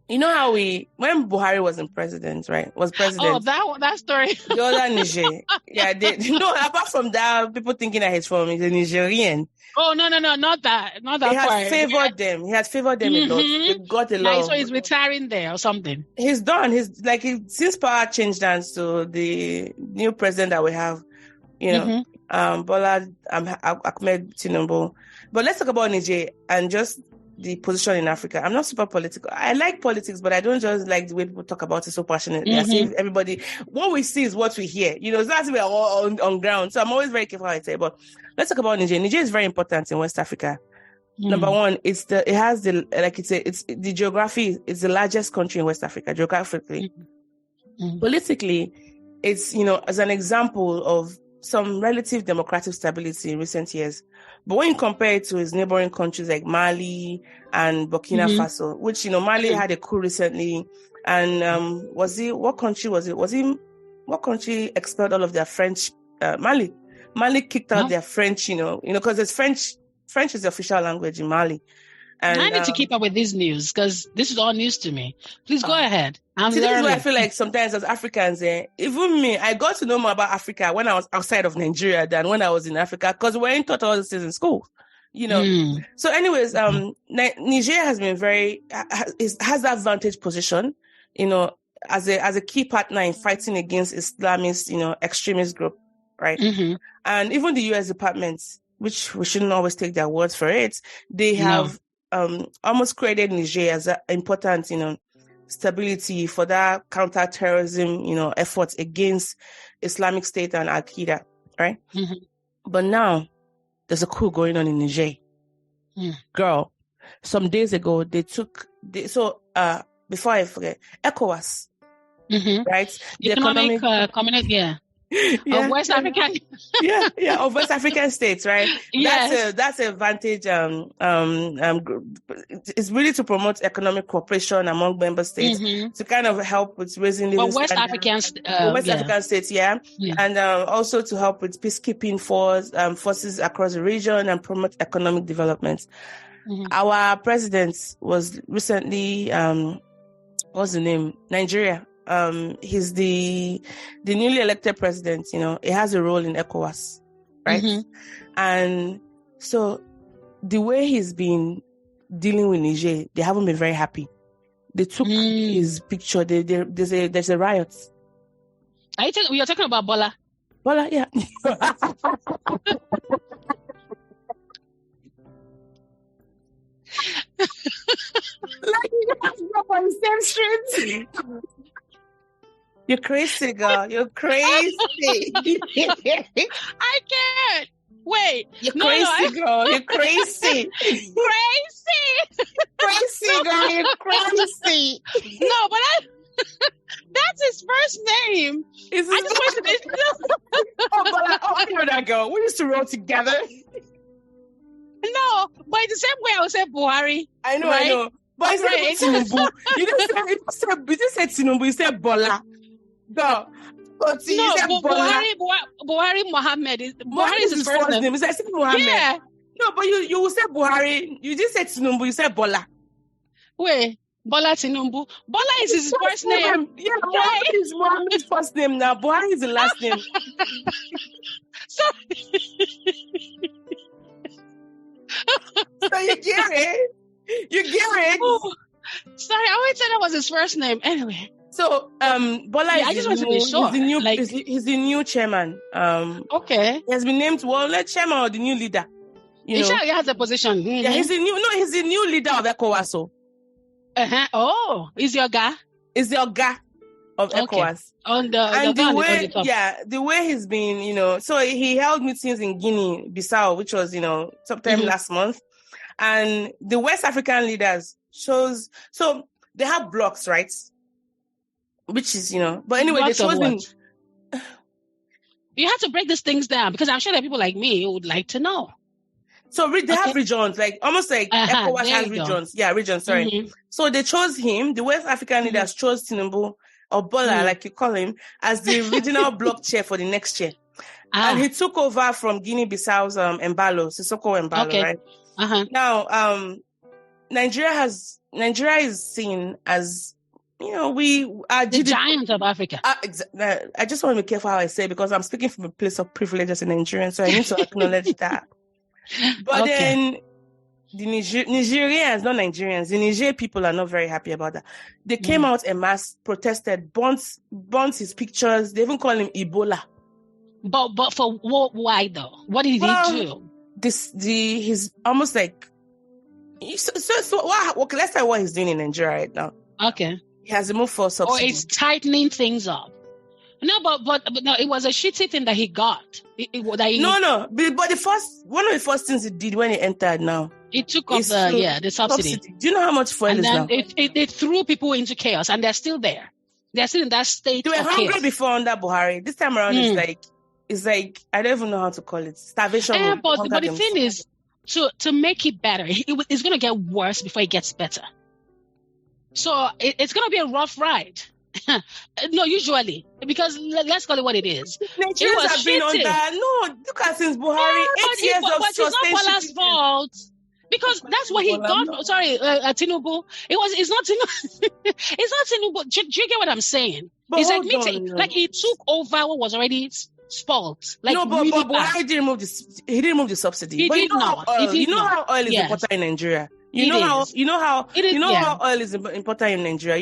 how when Vwaere was president, right? Oh, that story. The other Niger. Yeah, apart from that, people thinking that he's from the Nigerian. Oh, no, not that. Not that part. He had favored them a lot. They got a lot. So he's retiring there or something. He's done. Since power changed hands to the new president that we have, Bola Ahmed Tinubu. But let's talk about Niger and just the position in Africa. I'm not super political. I like politics, but I don't just like the way people talk about it so passionately. I see everybody, what we see is what we hear. That's we're all on ground. So I'm always very careful how I say it. But let's talk about Niger. Niger is very important in West Africa. Number one, it's the geography. It's the largest country in West Africa geographically. Politically, it's as an example of some relative democratic stability in recent years. But when you compare it to its neighboring countries like Mali and Burkina Faso, which, Mali had a coup recently. And what country expelled all of their French? Mali. Mali kicked out their French, because it's French is the official language in Mali. And I need to keep up with this news because this is all news to me. Please go ahead. This is what I feel like sometimes as Africans, even me, I got to know more about Africa when I was outside of Nigeria than when I was in Africa because we weren't taught all this in school, So anyways, Niger has been has that vantage position, as a key partner in fighting against Islamist, extremist group, right? And even the U.S. Department, which we shouldn't always take their words for it, they have almost created Niger as an important, stability for that counter-terrorism, efforts against Islamic State and Al-Qaeda, right? But now there's a coup going on in Niger. Girl, some days ago, before I forget, ECOWAS right? The economic of West African. Of West African states, right? Yes. That's an advantage. It's really to promote economic cooperation among member states to kind of help with raising living West standards. African African states, and also to help with peacekeeping forces across the region and promote economic development. Our president was recently, what's the name? Nigeria. He's the newly elected president, he has a role in ECOWAS, right? And so the way he's been dealing with Niger, they haven't been very happy. They took his picture. There's a riot. You're talking about Bola? Bola, yeah. Like you have to go on the same street. You're crazy, girl. You're crazy. I can't. Wait. You're crazy, girl. You're crazy. Crazy, girl. You're crazy. No, but that's his first name. I just wanted to I know that girl. We used to roll together. No, but in the same way I would say Vwaere. I know. But I said Tinubu. You didn't say Tinubu, you said Bola. Girl. But you said Vwaere Mohammed is his first name. Is that Mohammed? Yeah. No, but you said Vwaere. You just said Tinubu, you said Bola. Wait, Bola Tinubu. Bola is his first name. Yeah, Mohammed is Mohammed's first name now. Vwaere is the last name. So you get it? Oh, sorry, I always said that was his first name. Anyway. So Bola is I just want to be sure. He's the new chairman. Okay. He has been named chairman or the new leader. He has a position. Yeah, he's the new leader of ECOWAS. Oh, he's your guy? Is the guy of ECOWAS. The way he's been, so he held meetings in Guinea-Bissau, which was, sometime last month. And the West African leaders so they have blocks, right? Which is, but anyway, blocks they chose them. You have to break these things down because I'm sure that people like me who would like to know. So they have regions, like almost like ECOWAS has regions. Yeah, regions, sorry. So they chose him, the West African leaders chose Tinubu, or Bola, like you call him, as the regional bloc chair for the next year. And he took over from Guinea-Bissau's Sissoko Embalo, right? Now, Nigeria is seen as, we are the giant of Africa. I just want to be careful how I say it because I'm speaking from a place of privilege as a Nigerian, so I need to acknowledge that. But then the Nigerians, not Nigerians, the Niger people are not very happy about that. They came out en masse, protested, burnt his pictures. They even call him Ebola. But for why though? What did he do? He's almost like let's say what he's doing in Nigeria right now. Okay. He has moved for subsidy. Or it's tightening things up. No, but no, it was a shitty thing that he got. But one of the first things he did when he entered now. He took off the subsidy. Do you know how much fuel is now? It threw people into chaos, and they're still there. They're still in that state. They were hungry before under Vwaere. This time around, it's like I don't even know how to call it. Starvation. But the thing is, to make it better, it's going to get worse before it gets better. So it's going to be a rough ride. No, usually, because let's call it what it is. Nigerians have been on that. No, look at since Buhari, 8 years of it's not Bola's fault. Because that's what he got. Sorry, Tinubu. It's not Tinubu. It's not Tinubu. Do you get what I'm saying? But it's like he took over what was already spoilt. Like, but Buhari didn't remove the subsidy. He did not. You know how oil is important in Nigeria. You know how oil is important in Nigeria.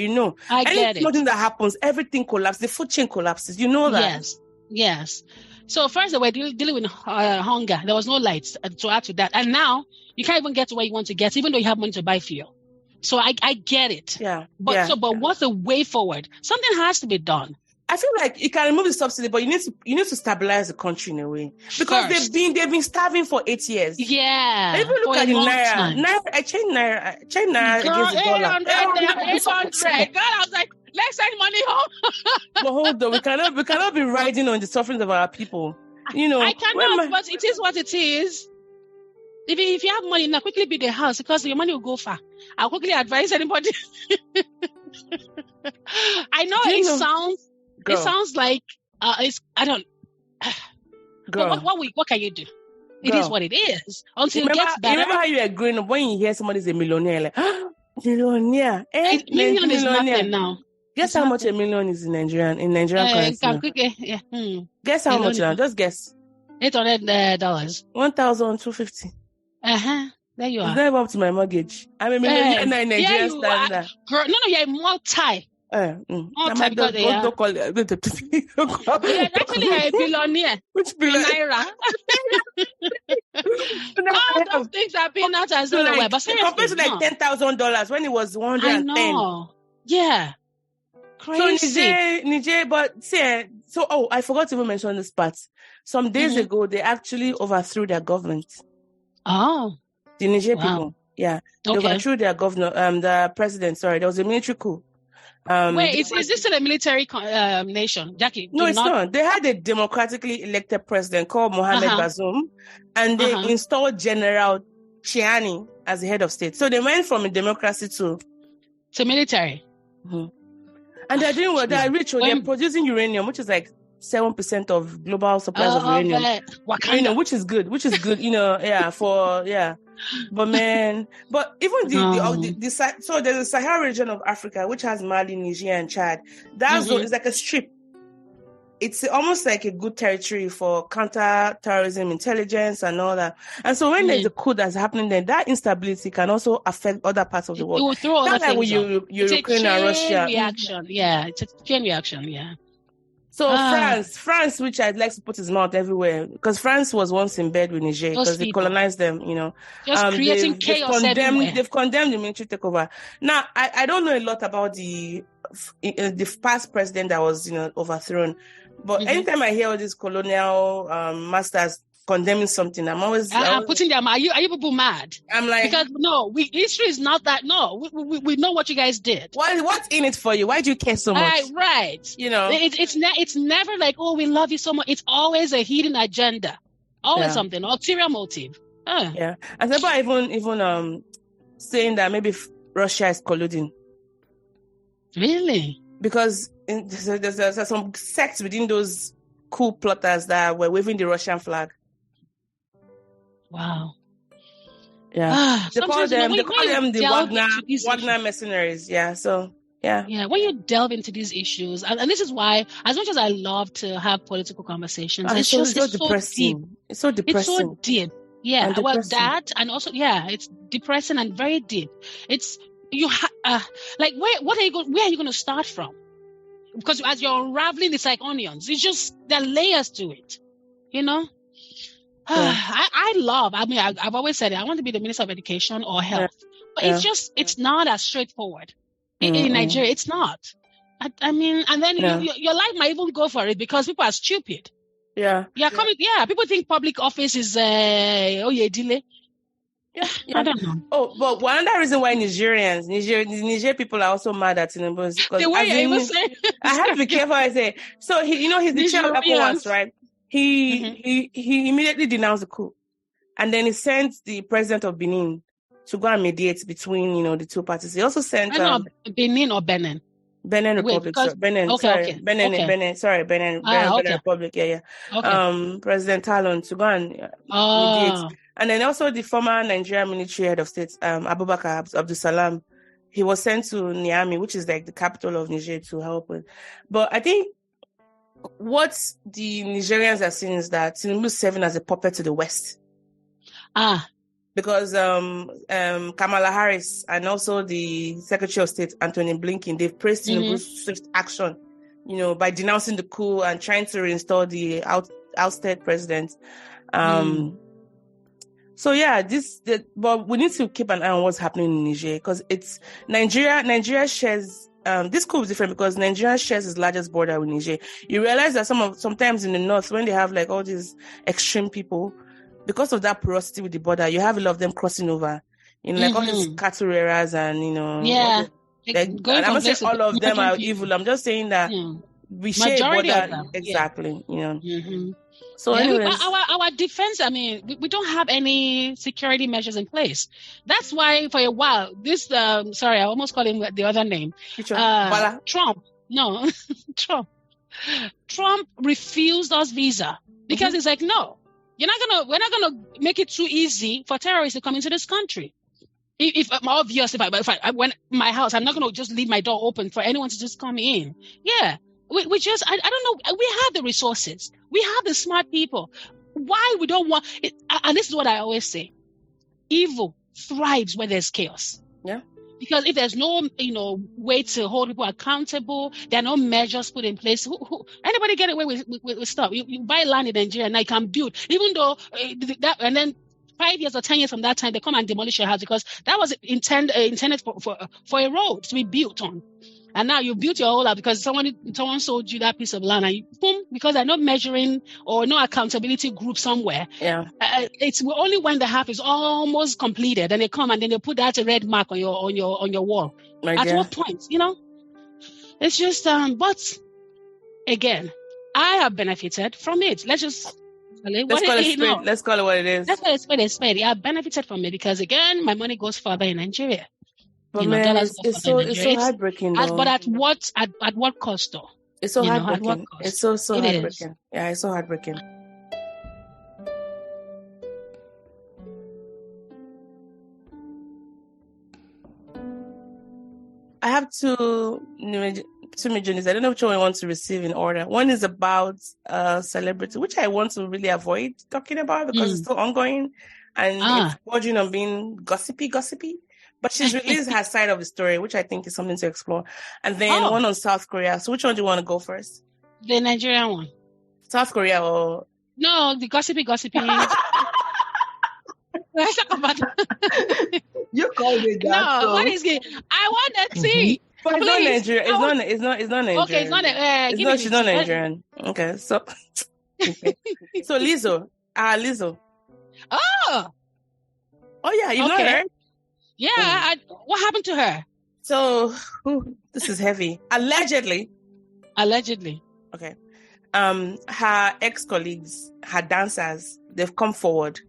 I get it. Nothing that happens, everything collapses. The food chain collapses. You know that. Yes. So first they were dealing with hunger. There was no lights to add to that, and now you can't even get to where you want to get, even though you have money to buy fuel. So I get it. Yeah. But what's the way forward? Something has to be done. I feel like you can remove the subsidy, but you need to stabilize the country in a way, because they've been starving for 8 years. Yeah. And if you look at the naira, I changed naira against the dollar. 800. God, I was like, let's send money home. But hold on, we cannot be riding on the sufferings of our people. I cannot, but it is what it is. If you have money, now quickly build a house, because your money will go far. I'll quickly advise anybody. I know it sounds like I don't. Girl. What can you do? It is what it is. Until it gets better. Remember how you were growing up when you hear somebody's a millionaire, like millionaire. Million is nothing now. Guess how much a million is in Nigerian currency? Guess how much now? Just guess. $800. $1,250. There you are. It's never up to my mortgage. I'm a millionaire in Nigerian standard. Girl, no, you're a multi. Don't call it. You're actually a billionaire. Which billionaire? Naira. All those things are peanuts as well. But seriously, compared to like $10,000 when it was 110. I know. Yeah. Crazy. So Niger, but see, I forgot to even mention this part. Some days ago, they actually overthrew their government. Oh. The Niger people. Yeah. They overthrew their governor, the president, sorry. There was a military coup. Wait, is this still a military nation? Jackie? No, it's not. They had a democratically elected president called Mohamed Bazoum, and they installed General Chiani as the head of state. So they went from a democracy to military. Mm-hmm. And they're doing well. They're rich. They're producing uranium, which is like 7% of global supplies of uranium. Which is good. But man, even so there's a Sahel region of Africa which has Mali, Niger, and Chad. That zone is like a strip. It's almost like a good territory for counter-terrorism intelligence and all that. And so when there's a coup that's happening there, that instability can also affect other parts of the world. It will throw other things up. Ukraine and Russia. Reaction. Yeah, it's a chain reaction. Yeah. So France, which I'd like to put his mouth everywhere, because France was once in bed with Niger because they colonized them, Just creating chaos everywhere. They've condemned the military takeover. Now, I don't know a lot about the past president that was, overthrown. But anytime I hear all these colonial masters condemning something, I'm always putting them. Are you people mad? I'm like, because history is not that. No, we know what you guys did. What's in it for you? Why do you care so much? Right. It's never like, oh, we love you so much. It's always a hidden agenda, always something, ulterior motive. Yeah, and some people even saying that maybe Russia is colluding. Really? Because there's some sects within those coup plotters that were waving the Russian flag. Wow. Yeah. They call them the Wagner mercenaries. Yeah. So, yeah. Yeah. When you delve into these issues, and this is why, as much as I love to have political conversations, it's so depressing. It's so depressing. It's so deep. Yeah. Well, that, and also, it's depressing and very deep. It's, where are you going to start from? Because as you're unraveling, it's like onions. It's just, there are layers to it, I've always said it. I want to be the Minister of Education or Health. But it's not as straightforward. In Nigeria, it's not. I mean, and then your life might even go for it because people are stupid. Yeah. People think public office is, delay. Yeah, I don't know. Oh, but one other reason why Niger people are also mad at Tinubu is because I have to be careful. I say so. He's the chair of ECOWAS, right? He immediately denounced the coup, and then he sent the president of Benin to go and mediate between the two parties. He also sent Benin or Benin. Benin Republic. Benin. Okay. Benin Republic. Yeah. Okay. President Talon to go and mediate. And then also the former Nigerian military head of state, Abubakar Abdulsalam, he was sent to Niamey, which is like the capital of Niger, to help with. But I think what the Nigerians are seeing is that Tinubu is serving as a puppet to the West. Because Kamala Harris and also the Secretary of State, Anthony Blinken, they've praised Tinubu's swift action, by denouncing the coup and trying to reinstall the ousted president. So but we need to keep an eye on what's happening in Niger because it's Nigeria shares this could be different because Nigeria shares its largest border with Niger. You realize that sometimes in the north, when they have like all these extreme people, because of that porosity with the border, you have a lot of them crossing over. Like all these cattle rearers and, Yeah. I'm not saying all of them are evil. I'm just saying that we share a border. Exactly. So our defense, I mean, we don't have any security measures in place. That's why for a while, this, sorry, I almost called him the other name. Trump. No, Trump. Trump refused us visa because it's like, no, we're not gonna make it too easy for terrorists to come into this country. If when my house, I'm not gonna just leave my door open for anyone to just come in. Yeah. We just, I don't know. We have the resources. We have the smart people. Why we don't want it? And this is what I always say. Evil thrives where there's chaos. Yeah. Because if there's no, way to hold people accountable, there are no measures put in place. Anybody get away with stuff? You buy land in Nigeria and you can build, even though and then 5 years or 10 years from that time, they come and demolish your house because that was intended for a road to be built on. And now you built your whole house because someone sold you that piece of land, and boom, because they're not measuring or no accountability group somewhere. Yeah, it's only when the house is almost completed, and they come and then they put that red mark on your wall. At what point, It's just but again, I have benefited from it. Let's call it what it is. Let's call it what it is. Let's call it spade. I have benefited from it because again, my money goes further in Nigeria. But man, it's so heartbreaking though. But at what cost though? It's so heartbreaking. It's so heartbreaking. Is. Yeah, it's so heartbreaking. I have two mid-journeys. I don't know which one I want to receive in order. One is about celebrity, which I want to really avoid talking about because it's still ongoing and it's verging on being gossipy. But she's released her side of the story, which I think is something to explore. And then one on South Korea. So which one do you want to go first? The Nigerian one. South Korea or... No, the gossipy. Let's talk about it. You called it that. No, what is it? I want to see. But it's not Nigerian. It's not Nigerian. Okay, it's not. She's not Nigerian. Okay, so... Okay. So Lizzo. Lizzo. Oh, yeah, you've not heard? Yeah, what happened to her? So, this is heavy. Allegedly. Okay. Her ex-colleagues, her dancers, they've come forward.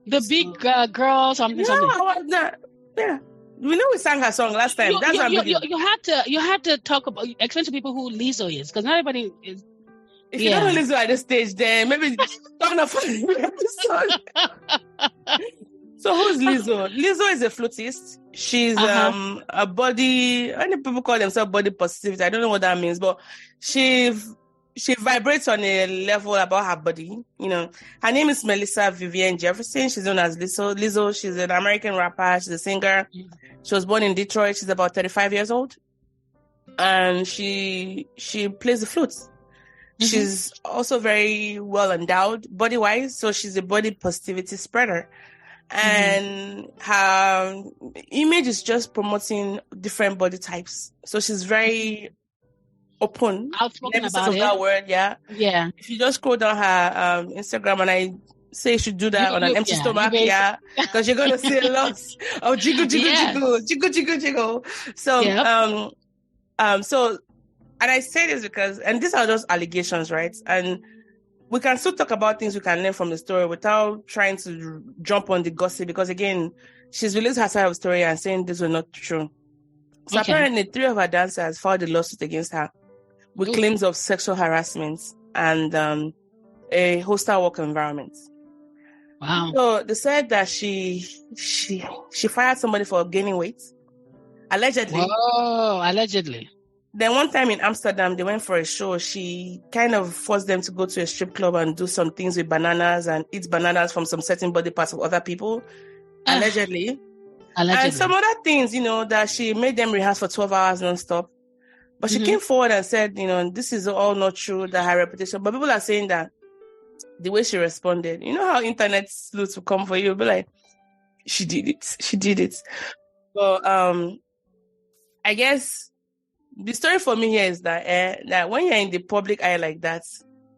The big girl, something. Yeah. We know we sang her song last time. You had to explain to people who Lizzo is, because not everybody is. If you don't know Lizzo at this stage, then maybe talking about the episode. So who's Lizzo? Lizzo is a flutist. She's a body. I know people call themselves body positivity. I don't know what that means, but she vibrates on a level about her body. Her name is Melissa Vivian Jefferson. She's known as Lizzo. Lizzo. She's an American rapper. She's a singer. She was born in Detroit. She's about 35 years old, and she plays the flute. She's also very well endowed body wise, so she's a body positivity spreader. And her image is just promoting different body types. So she's very open. Outspoken about it. That word, yeah. Yeah. If you just scroll down her Instagram, and I say you should do that on an empty stomach, because you're going to see a lot of jiggle. So, so, and I say this because, and these are just allegations, right? And we can still talk about things we can learn from the story without trying to jump on the gossip, because again, she's released her side of the story and saying this was not true. So apparently 3 of her dancers filed a lawsuit against her with claims of sexual harassment and a hostile work environment. Wow. So they said that she fired somebody for gaining weight. Allegedly. Oh, allegedly. Then one time in Amsterdam, they went for a show. She kind of forced them to go to a strip club and do some things with bananas and eat bananas from some certain body parts of other people. Allegedly. And some other things, that she made them rehearse for 12 hours nonstop. But she came forward and said, this is all not true, that her reputation. But people are saying that the way she responded, how internet sleuths will come for you, be like, she did it. So, I guess the story for me here is that when you're in the public eye like that,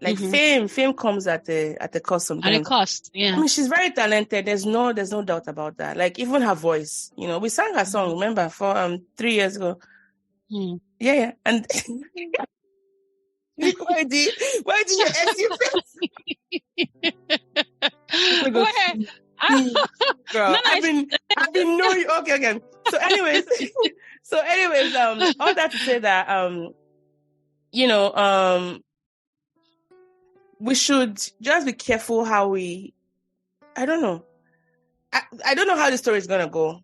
like fame comes at the cost sometimes. At a cost, yeah. I mean, she's very talented. There's no doubt about that. Like even her voice, we sang her song. Remember for 3 years ago. Yeah, and why did you Girl, I've been knowing. Okay. So anyways, all that to say that we should just be careful how we. I don't know. I don't know how the story is gonna go,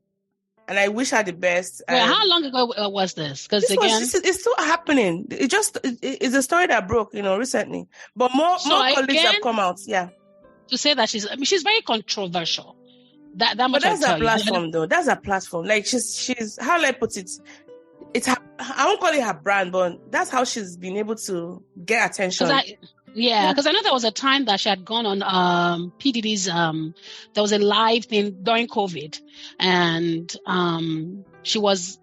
and I wish her the best. Well, how long ago was this? Because it's still happening. It's a story that broke, recently. But more colleagues have come out. Yeah. To say that she's very controversial. That much. But that's her platform, though. That's her platform. Like she's how I put it. It's her, I won't call it her brand, but that's how she's been able to get attention. Because I know there was a time that she had gone on P. Diddy's, there was a live thing during COVID, and she was,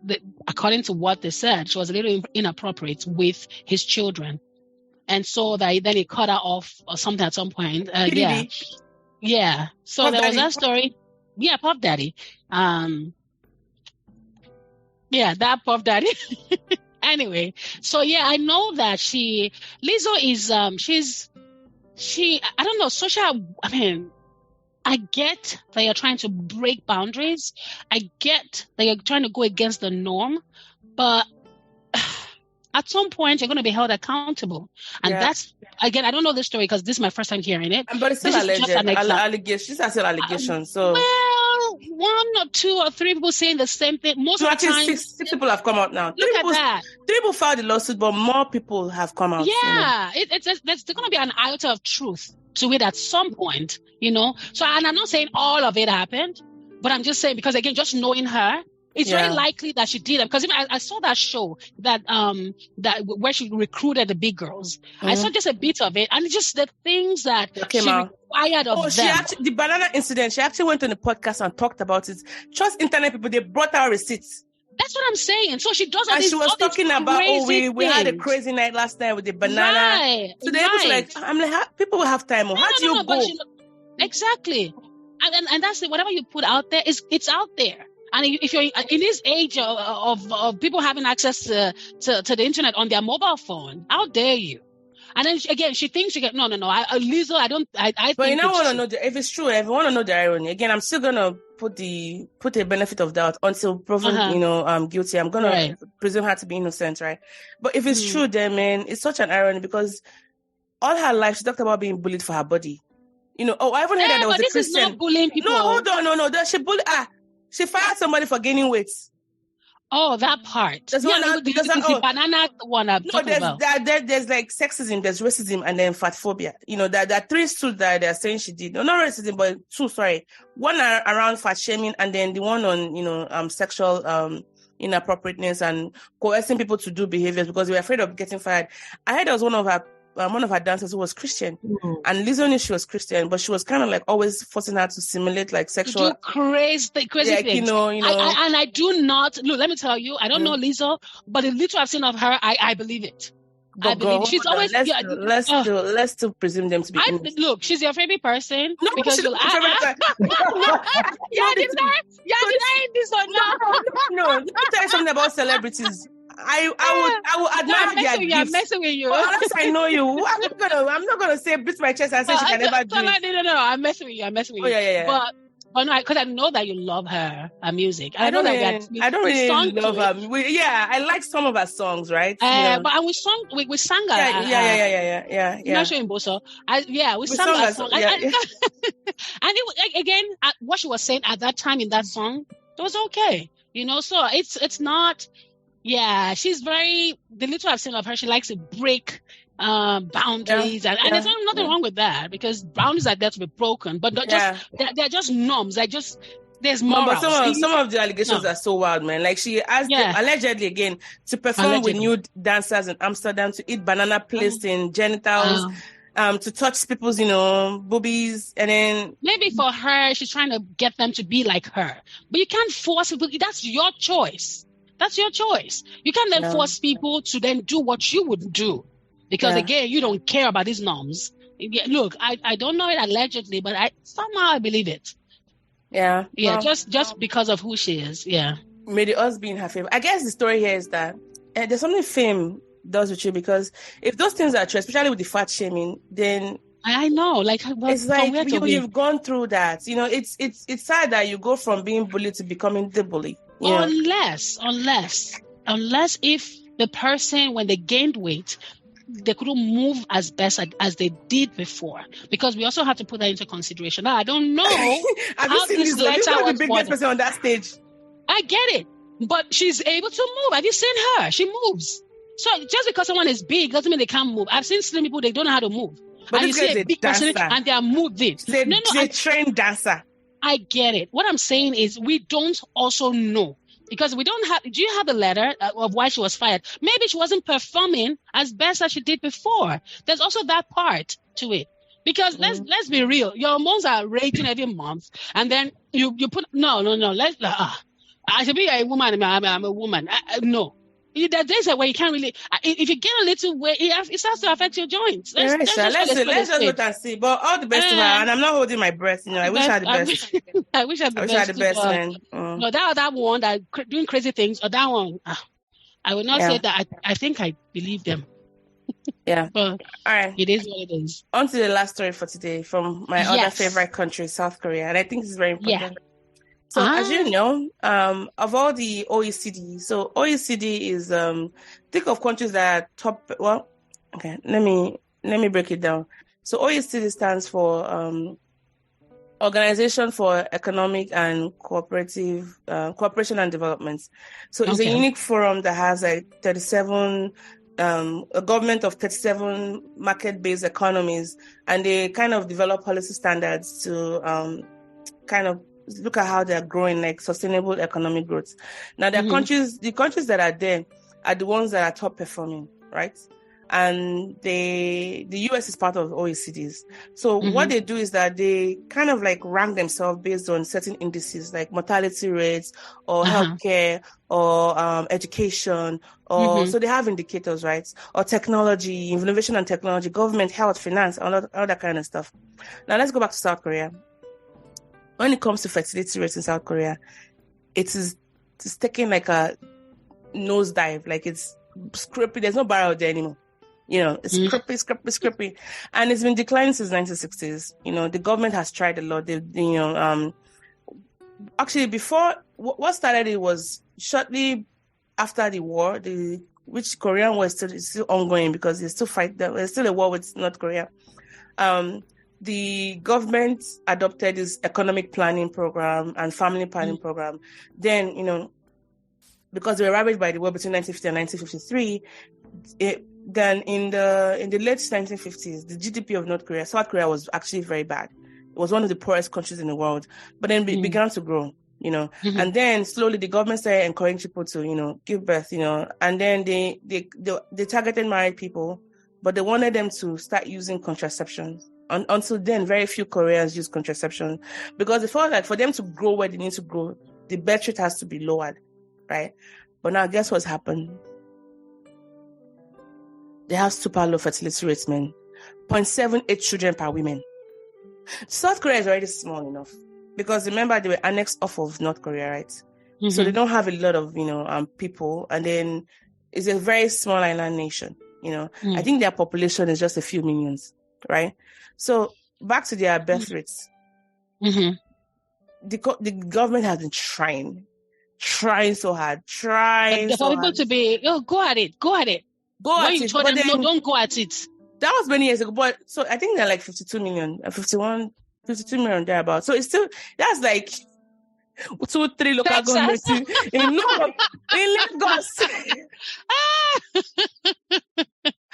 according to what they said, she was a little inappropriate with his children. And so then he cut her off or something at some point. Yeah. So there was that story. Yeah, Puff Daddy. That Puff Daddy. Anyway, so I know that Lizzo is, I don't know, I get that you're trying to break boundaries. I get that you're trying to go against the norm, but at some point you're going to be held accountable. And that's, again, I don't know this story because this is my first time hearing it. But it's still allegations. These are still allegations. So one or two or three people saying the same thing. Most of the time, six people have come out now. Look at that. 3 people filed the lawsuit, but more people have come out. Yeah, there's going to be an iota of truth to it at some point, So, and I'm not saying all of it happened, but I'm just saying because again, just knowing her, it's very likely that she did it. Because even I saw that show that where she recruited the big girls. I saw just a bit of it, and just the things that she required of them. The banana incident. She actually went on the podcast and talked about it. Trust internet people. They brought her receipts. That's what I'm saying. So she does all and these. And she was talking about, we had a crazy night last night with the banana. Right, so they was like, I'm like, people will have time. How do you go? Exactly. And that's it. Whatever you put out there, it's out there. And if you're in this age of people having access to the internet on their mobile phone, how dare you? And then again, she thinks no. Lizzo, I don't. I but think you want to know if it's true. If you want to know the irony, again, I'm still gonna put the benefit of doubt until proven, guilty. I'm gonna presume her to be innocent, right? But if it's true, then man, it's such an irony because all her life she talked about being bullied for her body. I haven't heard that there was a Christian. This is not bullying people. No, hold on, no. She bullied. She fired somebody for gaining weight. Oh, that part. There's the banana one I'm talking about. There's like sexism, there's racism, and then fat phobia. There are 3 suits that they're saying she did. No, not racism, but 2, sorry. One around fat shaming, and then the one on, sexual inappropriateness and coercing people to do behaviors because they were afraid of getting fired. I heard there was one of her dancers who was Christian, and Lizzo knew she was Christian, but she was kind of like always forcing her to simulate like sexual crazy things. And I do not look. Let me tell you, I don't know Lizzo, but the little I've seen of her, I believe it. I believe it. She's always. Let's still presume them to be. Look, she's your favorite person. No, because she's my favorite person. denying this or not? No. Let me tell you something about celebrities. I would admire their gifts. I'm messing with you. Unless I know you, I'm not gonna say beat my chest and say she can never do it. No. I'm messing with you. Oh yeah. But no, because I know that you love her music. I don't really love her. I like some of her songs, right? But we sang her. Yeah. Not sure in Boso. We sang her song. And again, what she was saying at that time in that song, it was okay. So it's not. Yeah, she's the little I've seen of her, she likes to break boundaries, and there's nothing wrong with that because boundaries are there to be broken, but they're just norms. There's morals. But some of the allegations are so wild, man. Like she asked them, allegedly again, to perform with nude dancers in Amsterdam, to eat banana placed in genitals, to touch people's, boobies, and then maybe for her, she's trying to get them to be like her, but you can't force people. That's your choice. That's your choice. You can't then force people to then do what you would do. Because again, you don't care about these norms. Look, I don't know it allegedly, but somehow I believe it. Yeah. Yeah, just because of who she is. Yeah. May the odds be in her favor. I guess the story here is that there's something fame does with you, because if those things are true, especially with the fat shaming, then I know, it's like you've gone through that. You know, it's sad that you go from being bullied to becoming the bully. Unless if the person, when they gained weight, they couldn't move as best as they did before, because we also have to put that into consideration. Now, I don't know. Have you seen Lizzo? You're not the biggest person on that stage. I get it, but she's able to move. Have you seen her? She moves. So just because someone is big doesn't mean they can't move. I've seen slim people, they don't know how to move. But and you see a big person and they are moving. She's a trained dancer. I get it. What I'm saying is we don't also know, because we don't have. Do you have the letter of why she was fired? Maybe she wasn't performing as best as she did before. There's also that part to it. Because let's be real. Your hormones are raging every month, and then you put no. I should be a woman. I'm a woman. No. There are days where you can't really. If you get a little weight, it starts to affect your joints. Let's just wait and see. But all the best to her, and I'm not holding my breath. I wish I had the best. I wish I had the best. Man. No, that one that doing crazy things, or that one, I would not say that. I think I believe them. Yeah. But all right. It is what it is. On to the last story for today from my other favorite country, South Korea, and I think this is very important. Yeah. So as you know, of all the OECD, so OECD is think of countries that are top. Well, okay, let me break it down. So OECD stands for Organization for Economic and Cooperation and Development. So it's a unique forum that has like 37 a government of 37 market-based economies, and they kind of develop policy standards to kind of look at how they're growing, like sustainable economic growth. Now, the countries that are there are the ones that are top performing, right? And the US is part of OECDs. So what they do is that they kind of like rank themselves based on certain indices, like mortality rates or healthcare or education, or so they have indicators, right? Or technology, innovation and technology, government, health, finance, all that kind of stuff. Now let's go back to South Korea. When it comes to fertility rates in South Korea, it's taking like a nosedive, like it's scrappy. There's no barrel there anymore. It's scrappy. And it's been declining since 1960s. The government has tried a lot. Actually, before, what started it was shortly after the war, which Korean War is still ongoing because they still fight. There's still a war with North Korea. The government adopted this economic planning program and family planning program. Then, because they were ravaged by the war between 1950 and 1953, then in the late 1950s, the GDP of South Korea was actually very bad. It was one of the poorest countries in the world, but then it began to grow, and then slowly the government started encouraging people to, give birth, and then they targeted married people, but they wanted them to start using contraception. Until then, very few Koreans use contraception because they felt like for them to grow where they need to grow, the birth rate has to be lowered, right? But now guess what's happened? They have super low fertility rates, man. 0.78 children per woman. South Korea is already small enough because remember they were annexed off of North Korea, right? So they don't have a lot of, people, and then it's a very small island nation, I think their population is just a few millions, right? So back to their birth rates. The government has been trying so hard, for people to be, go at it. Don't go at it. That was many years ago, but so I think they're like 52 million thereabouts. So it's still, that's like 2-3 local governments in Lagos.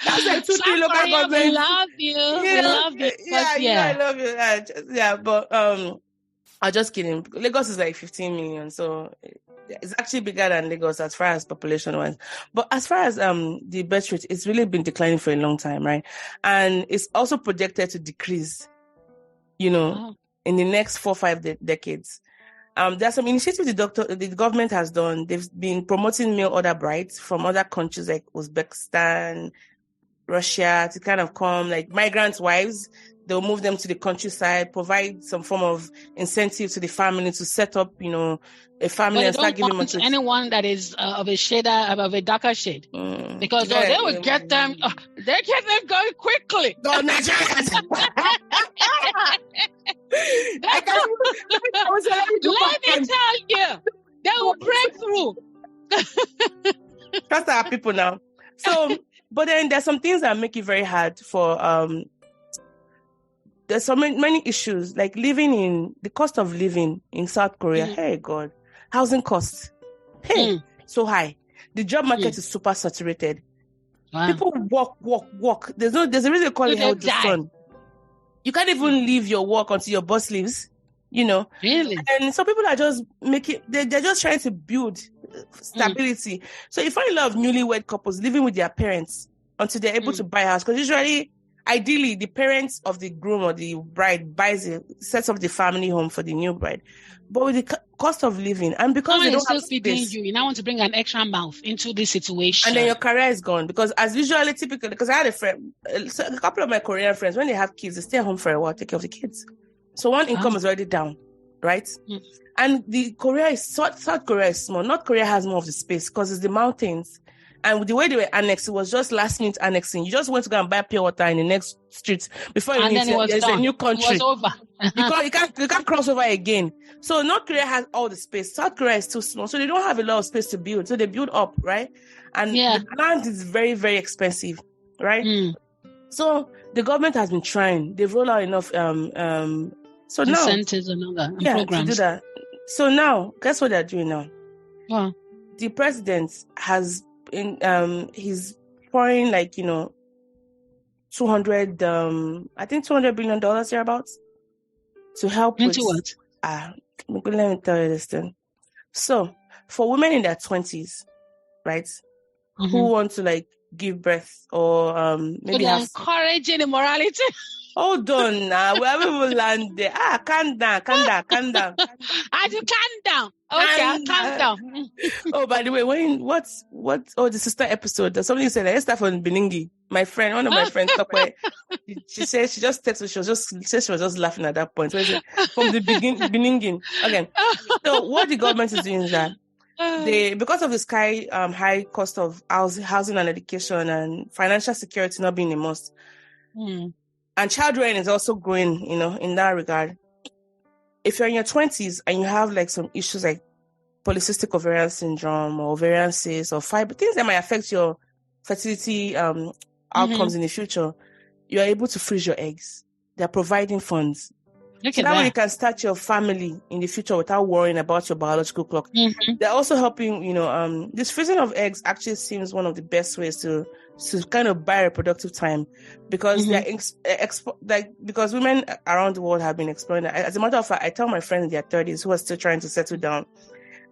That's like 2-3 local governments. We love you. We love you. I love you. But I'm just kidding. Lagos is like 15 million, so it's actually bigger than Lagos as far as population wise. But as far as the birth rate, it's really been declining for a long time, right? And it's also projected to decrease, in the next 4-5 decades. There's some initiatives the government has done. They've been promoting mail order brides from other countries like Uzbekistan, Russia, to kind of come, like migrant wives. They'll move them to the countryside, provide some form of incentive to the family to set up, a family and start giving money. Anyone that is of a darker shade, because they will get them. They get them going quickly. Let me tell you, they will break through. Trust our people now. So, but then there's some things that make it very hard for there's so many issues, like the cost of living in South Korea. Hey God, housing costs, so high. The job market is super saturated. Wow. People walk. There's a reason they call it hell the sun. You can't even leave your work until your boss leaves. Really? And some people are just they're just trying to build stability. So you find a lot of newlywed couples living with their parents until they're able to buy a house, because usually, ideally, the parents of the groom or the bride sets up the family home for the new bride. But with the cost of living, and because they don't have space, you now want to bring an extra mouth into this situation, and then your career is gone. Because as usually typically, because I had a couple of my Korean friends, when they have kids, they stay at home for a while, take care of the kids. So one income is already down, right? And South Korea is small. North Korea has more of the space because it's the mountains. And the way they were annexed, it was just last minute annexing. You just went to go and buy pure water in the next street before you need to. There's a new country. It was over. you can't cross over again. So North Korea has all the space. South Korea is too small, so they don't have a lot of space to build. So they build up, right? And the land is very, very expensive, right? So the government has been trying. They've rolled out enough so now incentives and programs to do that. So now, guess what they're doing now? Wow. The president has he's pouring like 200 billion thereabouts to help into what? Let me tell you this thing. So for women in their 20s, right, who want to like give birth or maybe have encouraging immorality. Hold on now, wherever we will land there. Calm down. I do calm down. Okay, I'll calm down. Oh, by the way, the Sistà episode, somebody said, let's start from Beningi. My friend, one of my friends, she said, she just texted, she was just laughing at that point. So from the beginning. Okay. So what the government is doing is that because of this high cost of housing and education and financial security not being a must, and child rearing is also growing, in that regard. If you're in your 20s and you have like some issues like polycystic ovarian syndrome or ovarian cysts or fiber, things that might affect your fertility outcomes in the future, you're able to freeze your eggs. They're providing funds. So that way you can start your family in the future without worrying about your biological clock. They're also helping, this freezing of eggs actually seems one of the best ways to kind of buy reproductive time, because they're because women around the world have been exploring that. As a matter of fact, I tell my friends in their 30s who are still trying to settle down,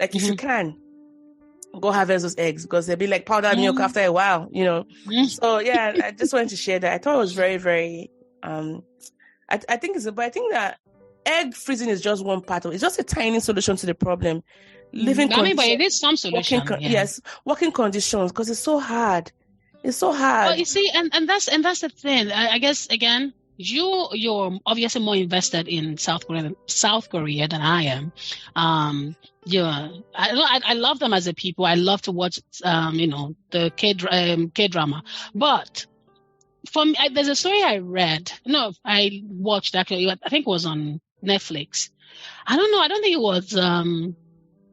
like if you can, go harvest those eggs, because they'll be like powdered milk after a while, So yeah, I just wanted to share that. I thought it was very, very I think that egg freezing is just one part of it. It's just a tiny solution to the problem. But it is some solution. Working conditions, because it's so hard. It's so hard. Well, you see, and that's the thing. I guess again, you're obviously more invested in South Korea than I am. I love them as a people. I love to watch the K-drama, but for me, there's a story I read. No, I watched actually. I think it was on Netflix. I don't know. I don't think it was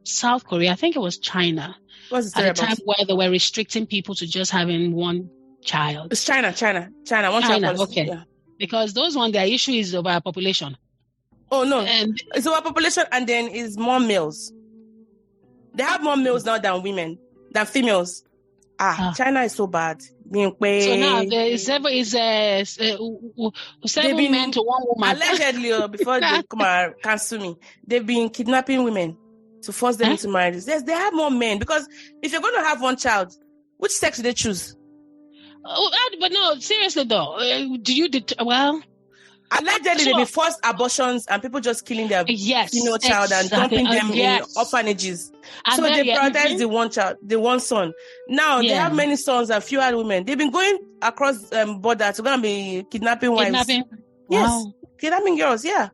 South Korea. I think it was China. What's the story at a time where they were restricting people to just having one child. It's China. One child. Okay. Yeah. Because those one, their issue is overpopulation. Oh no, it's overpopulation, and then it's more males. They have more males now than females. China is so bad. So now there is 7 men to 1 woman. Allegedly, before they come and cancel me, they've been kidnapping women to force them into marriage. Yes, they have more men, because if you're going to have one child, which sex do they choose? But no, seriously though, Allegedly, there be forced abortions and people just killing their child and dumping them in orphanages. And so they prioritize the one child, the one son. Now they have many sons and fewer women. They've been going across border to go and be kidnapping wives. Yes, kidnapping girls. Yeah.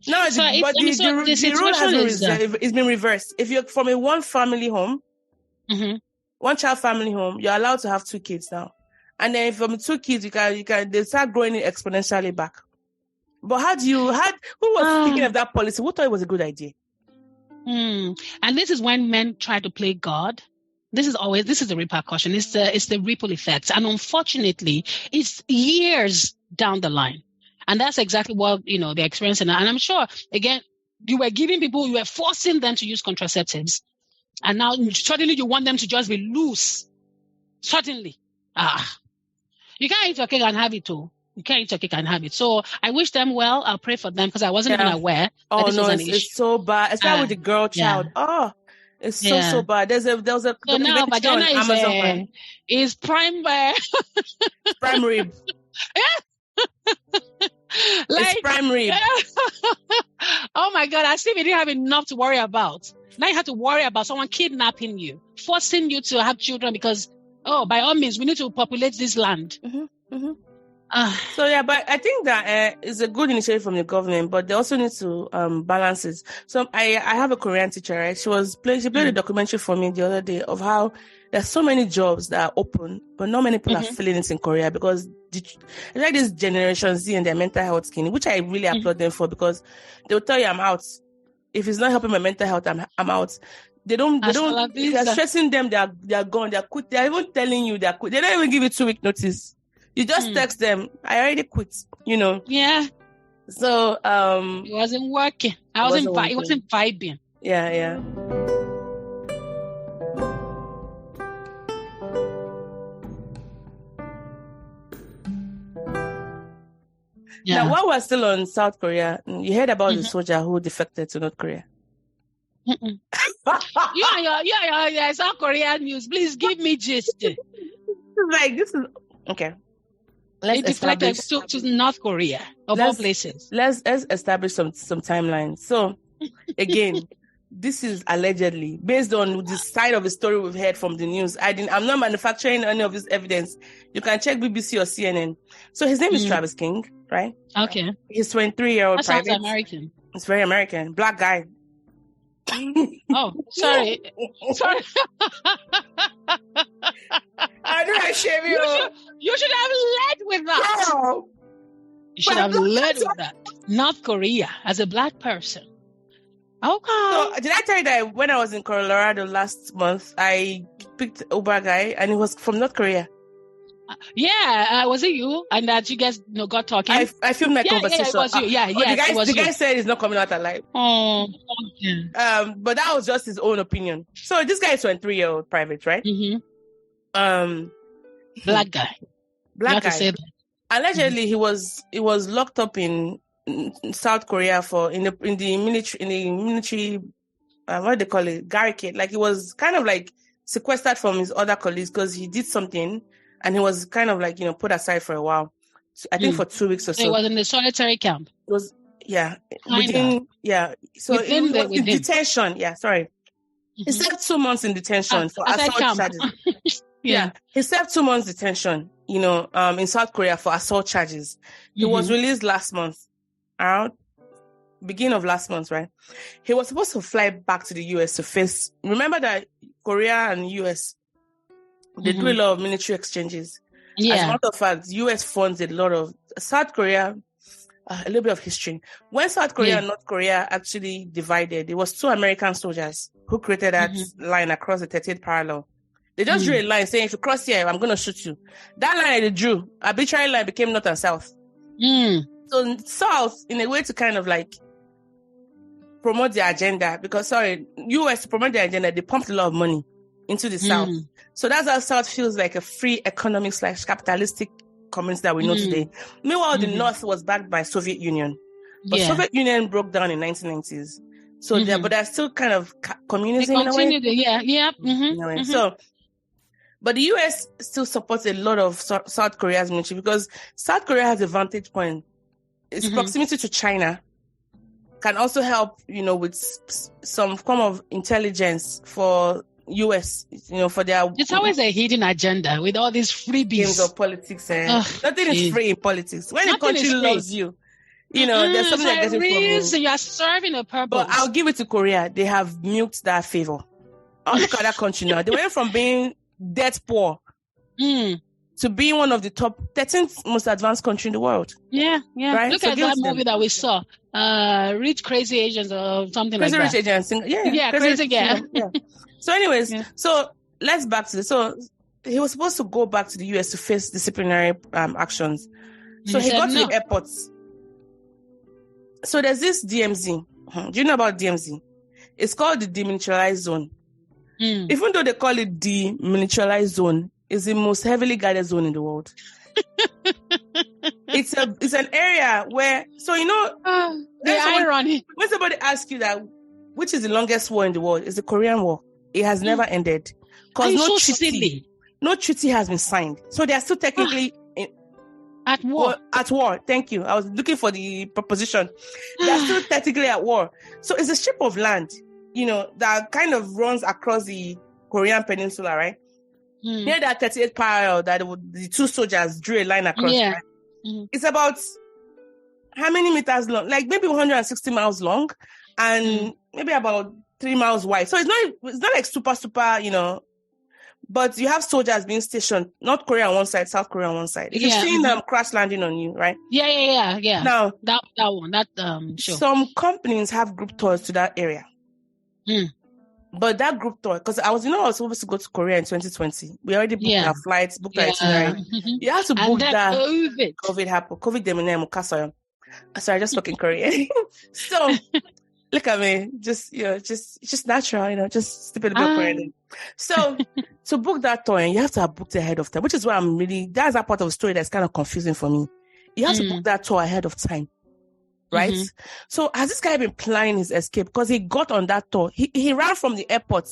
Now, the rule has been reversed. If you're from a one family home, one child family home, you're allowed to have 2 kids now. And then from 2 kids, they start growing it exponentially back. But who was thinking of that policy? Who thought it was a good idea? And this is when men try to play God. This is the repercussion. It's the ripple effects. And unfortunately, it's years down the line. And that's exactly what, they're experiencing. And I'm sure, again, you were forcing them to use contraceptives. And now suddenly you want them to just be loose. Suddenly. You can't eat your cake and have it too. You can't eat your cake and have it. So I wish them well. I'll pray for them because I wasn't even aware. Oh, no, it's so bad. Especially with the girl child. Oh, it's so bad. There was a so now vagina on Amazon is prime prime rib. It's prime rib. Oh my God, I see we didn't have enough to worry about. Now you have to worry about someone kidnapping you, forcing you to have children because, by all means, we need to populate this land. So but I think that is a good initiative from the government, but they also need to balance it. So I have a Korean teacher, right? She played a documentary for me the other day of how there's so many jobs that are open, but not many people are filling it in Korea because it's like this Generation Z and their mental health skin, which I really applaud them for because they'll tell you I'm out. If it's not helping my mental health, I'm out. They don't, they're stressing them, they're gone, they're quit. They're even telling you they're quit. They don't even give you 2-week notice. You just text them, I already quit, Yeah. So, it wasn't working. It wasn't vibing. Yeah. Now, while we're still on South Korea, you heard about the soldier who defected to North Korea. Yeah, South Korean news. Please give me gist. This is okay. It deflected to North Korea, of all places. Let's establish some timelines. So, again, this is allegedly based on the side of the story we've heard from the news. I'm not manufacturing any of this evidence. You can check BBC or CNN. So his name is Travis King, right? Okay. He's 23-year-old that private. Sounds American. It's very American. Black guy. Oh, sorry. How do I shame you? You should have led with that. No. You should have led with that. North Korea as a black person. Okay. So, did I tell you that when I was in Colorado last month, I picked Uber guy and he was from North Korea? Was it you? And that you guys got talking? I filmed my conversation. Yeah, it was you. The guy said he's not coming out alive. Oh, okay. But that was just his own opinion. So this guy is 23-year-old private, right? Black guy. Black guy. Allegedly, he was locked up in South Korea in the military. What do they call it? Barricade. Like he was kind of like sequestered from his other colleagues because he did something, and he was kind of like put aside for a while. So I think for 2 weeks or so. It was in the solitary camp. It was within. So within detention. Yeah, sorry. He served 2 months in detention for assault charges. He served 2 months detention. In South Korea for assault charges. He was released last month, around beginning of last month, right? He was supposed to fly back to the US to face. Remember that Korea and US, they do a lot of military exchanges. Yeah. As a matter of fact, US funds a lot of South Korea. A little bit of history. When South Korea and North Korea actually divided, it was 2 American soldiers who created that line across the 30th parallel. They just drew a line saying, if you cross here, I'm going to shoot you. That line they drew, arbitrary line became North and South. So South, in a way to kind of like promote their agenda, because, US to promote their agenda, they pumped a lot of money into the South. So that's how South feels like a free economic / capitalistic community that we know today. Meanwhile, the North was backed by Soviet Union. But Soviet Union broke down in 1990s. So but they're still kind of communism in a way. So, but the US still supports a lot of South Korea's military because South Korea has a vantage point its proximity to China can also help, with some form of intelligence for US, for their... It's always a hidden agenda with all these freebies. Games of politics. Nothing is free in politics. When the country loves you, there's something that gets it from you. You're serving a purpose. But I'll give it to Korea. They have milked that favor. Oh, look at that country now. They went from being dead poor to being one of the top 13th most advanced country in the world. Yeah. Right? Look at that movie that we saw. Rich Crazy Asians or something Crazy like that. Rich Asians. Yeah, Crazy yeah. So anyways, so let's back to this. So he was supposed to go back to the US to face disciplinary actions. So he got to the airport. So there's this DMZ. Do you know about DMZ? It's called the demilitarized zone. Even though they call it demilitarized zone, it's the most heavily guarded zone in the world. It's an area where, the irony. When somebody asks you that, which is the longest war in the world, it's the Korean War. It has never ended. Because no treaty has been signed. So they are still technically at war. At war. Thank you. I was looking for the preposition. They are still technically at war. So it's a strip of land, that kind of runs across the Korean peninsula, right? Near that 38 parallel that the two soldiers drew a line across. Yeah. Right? It's about how many meters long? Like maybe 160 miles long and maybe about 3 miles wide. So it's not like super, but you have soldiers being stationed, North Korea on one side, South Korea on one side. If you've seen them crash landing on you, right? Yeah. Now, that one, sure. Some companies have group tours to that area. But that group tour, because I was supposed to go to Korea in 2020. We already booked our flights, booked our itinerary. You have to book that. COVID happened. COVID. Sorry, just fucking Korean. So, look at me, just natural, just stupid about Korean. So, to book that tour, you have to have booked ahead of time, which is why that's that part of the story that's kind of confusing for me. You have to book that tour ahead of time. Right? So has this guy been planning his escape? Because he got on that tour. He ran from the airport.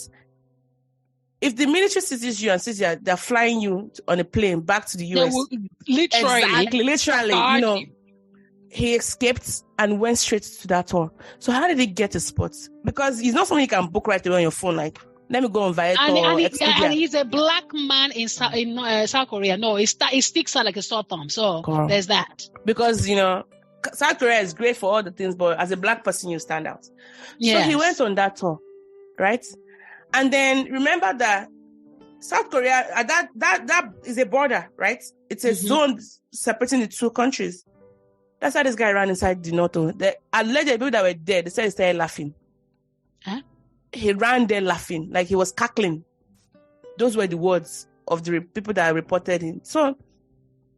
If the military sees you and says they're flying you on a plane back to the US. Literally, he escaped and went straight to that tour. So how did he get a spot? Because it's not something you can book right away on your phone. Like, let me go on Vwaere. And he's a black man in South Korea. No, he sticks out like a sore thumb. So there's that. Because, South Korea is great for all the things, but as a black person, you stand out. Yes. So he went on that tour, right? And then remember that South Korea, that is a border, right? It's a zone separating the two countries. That's how this guy ran inside the north. The alleged people that were there, they said he started laughing. Huh? He ran there laughing, like he was cackling. Those were the words of the people that reported him. So,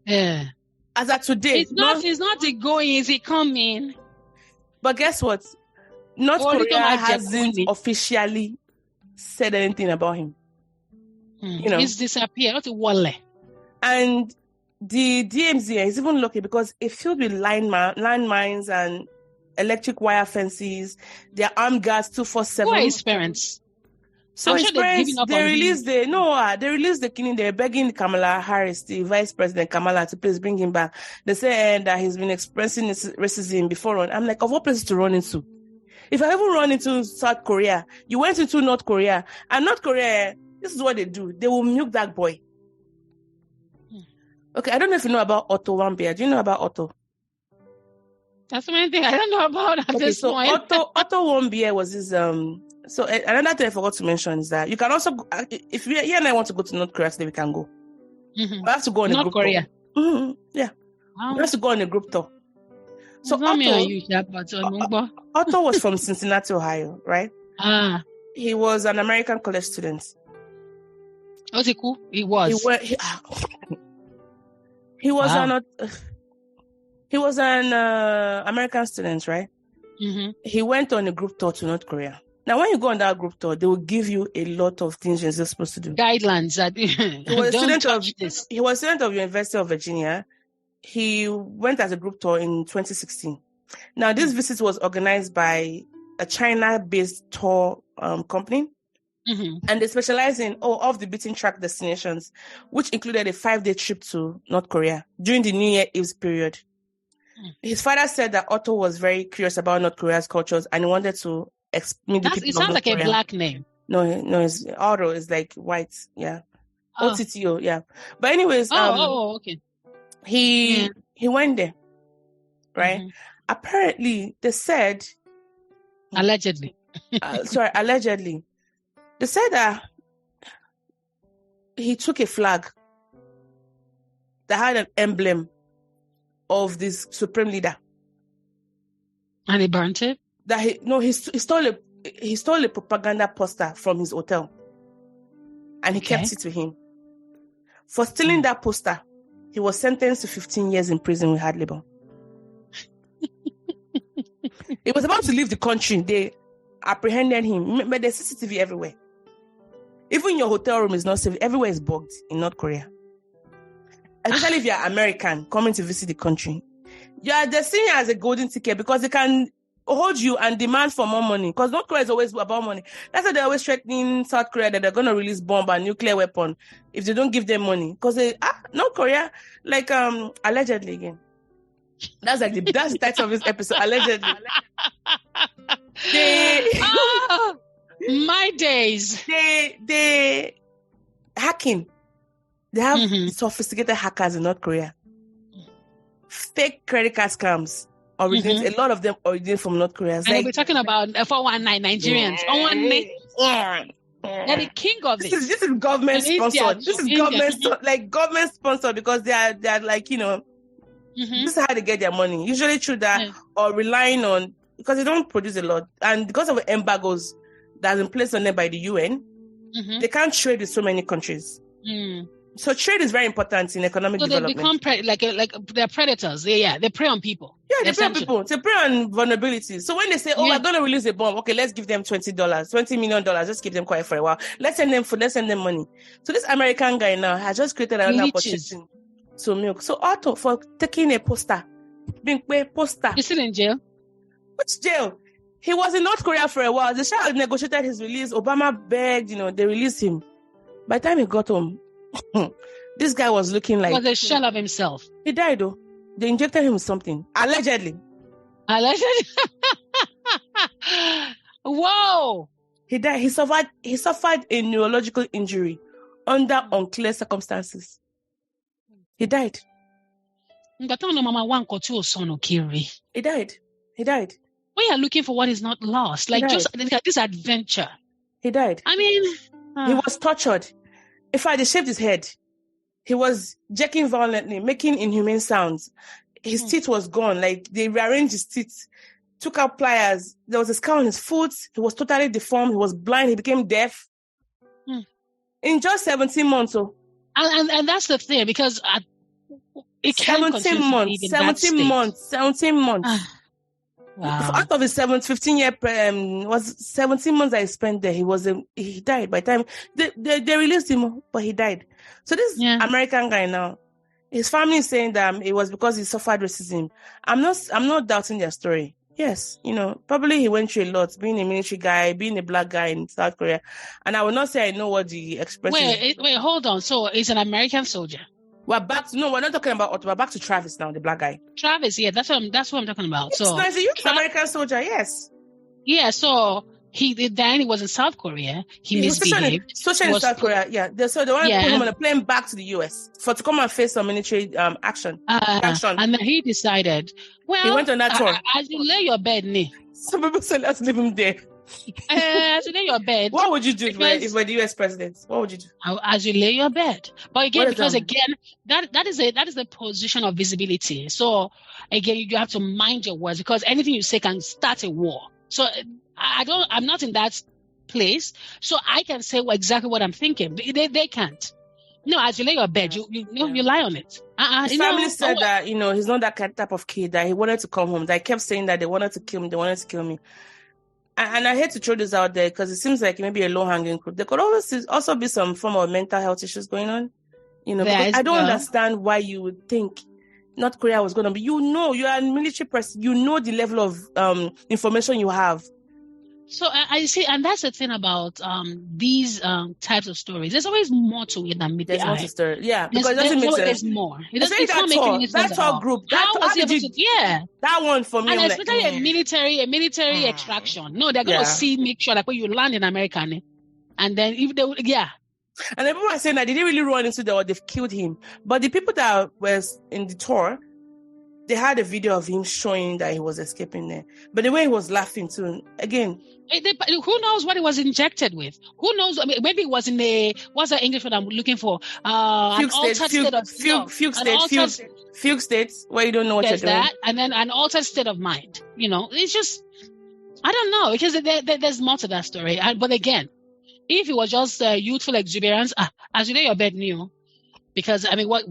yeah. As of today, it's not a going, is it coming? But guess what? North Korea hasn't officially said anything about him. He's disappeared. Not a wallet. And the DMZ is even lucky because it's filled with landmines and electric wire fences. There are armed guards 247. Who are his parents? So his parents, they released the killing. They're begging Kamala Harris, the vice president Kamala, to please bring him back. They say that he's been expressing racism before. I'm like, of what places to run into? If I ever run into South Korea, you went into North Korea, and North Korea, this is what they do. They will milk that boy. Okay, I don't know if you know about Otto Wambia. Do you know about Otto? That's the main thing I don't know about at this point. Otto Wambia was his So another thing I forgot to mention is that you can also, if you and I want to go to North Korea today, we can go. We have to go on a group tour. Yeah. We have to go on a group tour. So Otto was from Cincinnati, Ohio, right? He was an American college student. Was he cool? He was. He was an American student, right? He went on a group tour to North Korea. Now, when you go on that group tour, they will give you a lot of things you're supposed to do. Guidelines. He was a student of University of Virginia. He went as a group tour in 2016. Now, this visit was organized by a China-based tour company. And they specialize in off-the-beaten-track destinations, which included a 5-day trip to North Korea during the New Year Eve's period. His father said that Otto was very curious about North Korea's cultures and he wanted to meet the people. It sounds like a black name. No, it's Otto is like white. Yeah. OTTO, yeah. But anyways, okay. He went there, right? Mm-hmm. Apparently, they said... Allegedly. Allegedly. They said that he took a flag that had an emblem of this supreme leader. And he burnt it? He stole a propaganda poster from his hotel. And he kept it to him. For stealing that poster, he was sentenced to 15 years in prison with hard labor. He was about to leave the country. They apprehended him. But there's CCTV everywhere. Even your hotel room is not safe. Everywhere is bugged in North Korea. Especially if you're American coming to visit the country. They're seeing you as a golden ticket because they can hold you and demand for more money. Because North Korea is always about money. That's why they're always threatening South Korea that they're going to release bomb and nuclear weapon if they don't give them money. Because North Korea, allegedly again. That's the title of this episode, allegedly. My days. They hacking. They have sophisticated hackers in North Korea. Fake credit card scams. A lot of them originate from North Korea. And we're talking about 419 Nigerians. 419. They're the king of it. This is government sponsored. This is government sponsored because they are like, this is how they get their money. Usually through that or relying on, because they don't produce a lot. And because of embargoes that's in place on them by the UN, they can't trade with so many countries. So trade is very important in economic development. So they become they're predators. They prey on people. Yeah, they prey on people. They prey on vulnerabilities. So when they say, we're going to release a bomb, okay, let's give them $20 million. Let's keep them quiet for a while. Let's send them food. Let's send them money. So this American guy now has just created another opportunity to milk. So Otto, for taking a poster, He's still in jail? Which jail? He was in North Korea for a while. The Shah negotiated his release. Obama begged, they released him. By the time he got home, this guy was looking like... was a shell of himself. He died though. They injected him with something. Allegedly. Whoa! He died. He suffered a neurological injury under unclear circumstances. He died. He died. When you're looking for what is not lost, just this adventure. He died. I mean... He was tortured. In fact, they shaved his head. He was jerking violently, making inhumane sounds. His teeth was gone. They rearranged his teeth, took out pliers. There was a scar on his foot. He was totally deformed. He was blind. He became deaf. In just 17 months. And that's the thing, because it can't 17 months. Wow. Out of his 15 year was 17 months I spent there. He died by the time they released him, but he died. So this American guy now, his family is saying that it was because he suffered racism. I'm not doubting their story. Yes, probably he went through a lot, being a military guy, being a black guy in South Korea. And I will not say I know what the expression is. Wait, hold on. So he's an American soldier. We're not talking about Otto. We're back to Travis now, the black guy. Travis, yeah, that's what I'm talking about. So he's a youth American soldier, yes. Yeah, so he was in South Korea. He misbehaved. Social in South Korea, yeah. So they want to put him on a plane back to the US to come and face some military action. And then he decided, he went on that tour. As you lay your bed, some people say let's leave him there. As you lay your bed. What would you do if we're the US president? What would you do? As you lay your bed. But again, that is a position of visibility. So again, you have to mind your words, because anything you say can start a war. So I'm not in that place. So I can say exactly what I'm thinking. They can't. No, as you lay your bed, you lie on it. His family said that, he's not that type of kid, that he wanted to come home. That I kept saying that they wanted to kill me. And I hate to throw this out there because it seems like maybe a low-hanging fruit. There could also be some form of mental health issues going on. Because I don't understand why you would think North Korea was going to be. You are a military person. You know the level of information you have. So I see, and that's the thing about these types of stories. There's always more to it than meet the eye. There's more to story. Yeah, because it doesn't make sense. There's more. It's not making any sense at all. Group. How was he able to? Yeah. That one for me. And especially a military extraction. No, they're going to make sure that when you land in America, and then if they, And then people are saying that they didn't really run into or they've killed him. But the people that was in the tour, they had a video of him showing that he was escaping there. But the way he was laughing too, again. Who knows what he was injected with? Who knows? I mean, maybe it was in what's the English word I'm looking for? Fugue states where you don't know what you're doing. That, and then an altered state of mind. It's just, I don't know, because there's more to that story. But again, if it was just youthful exuberance, as you lay your bed new, because I mean, what?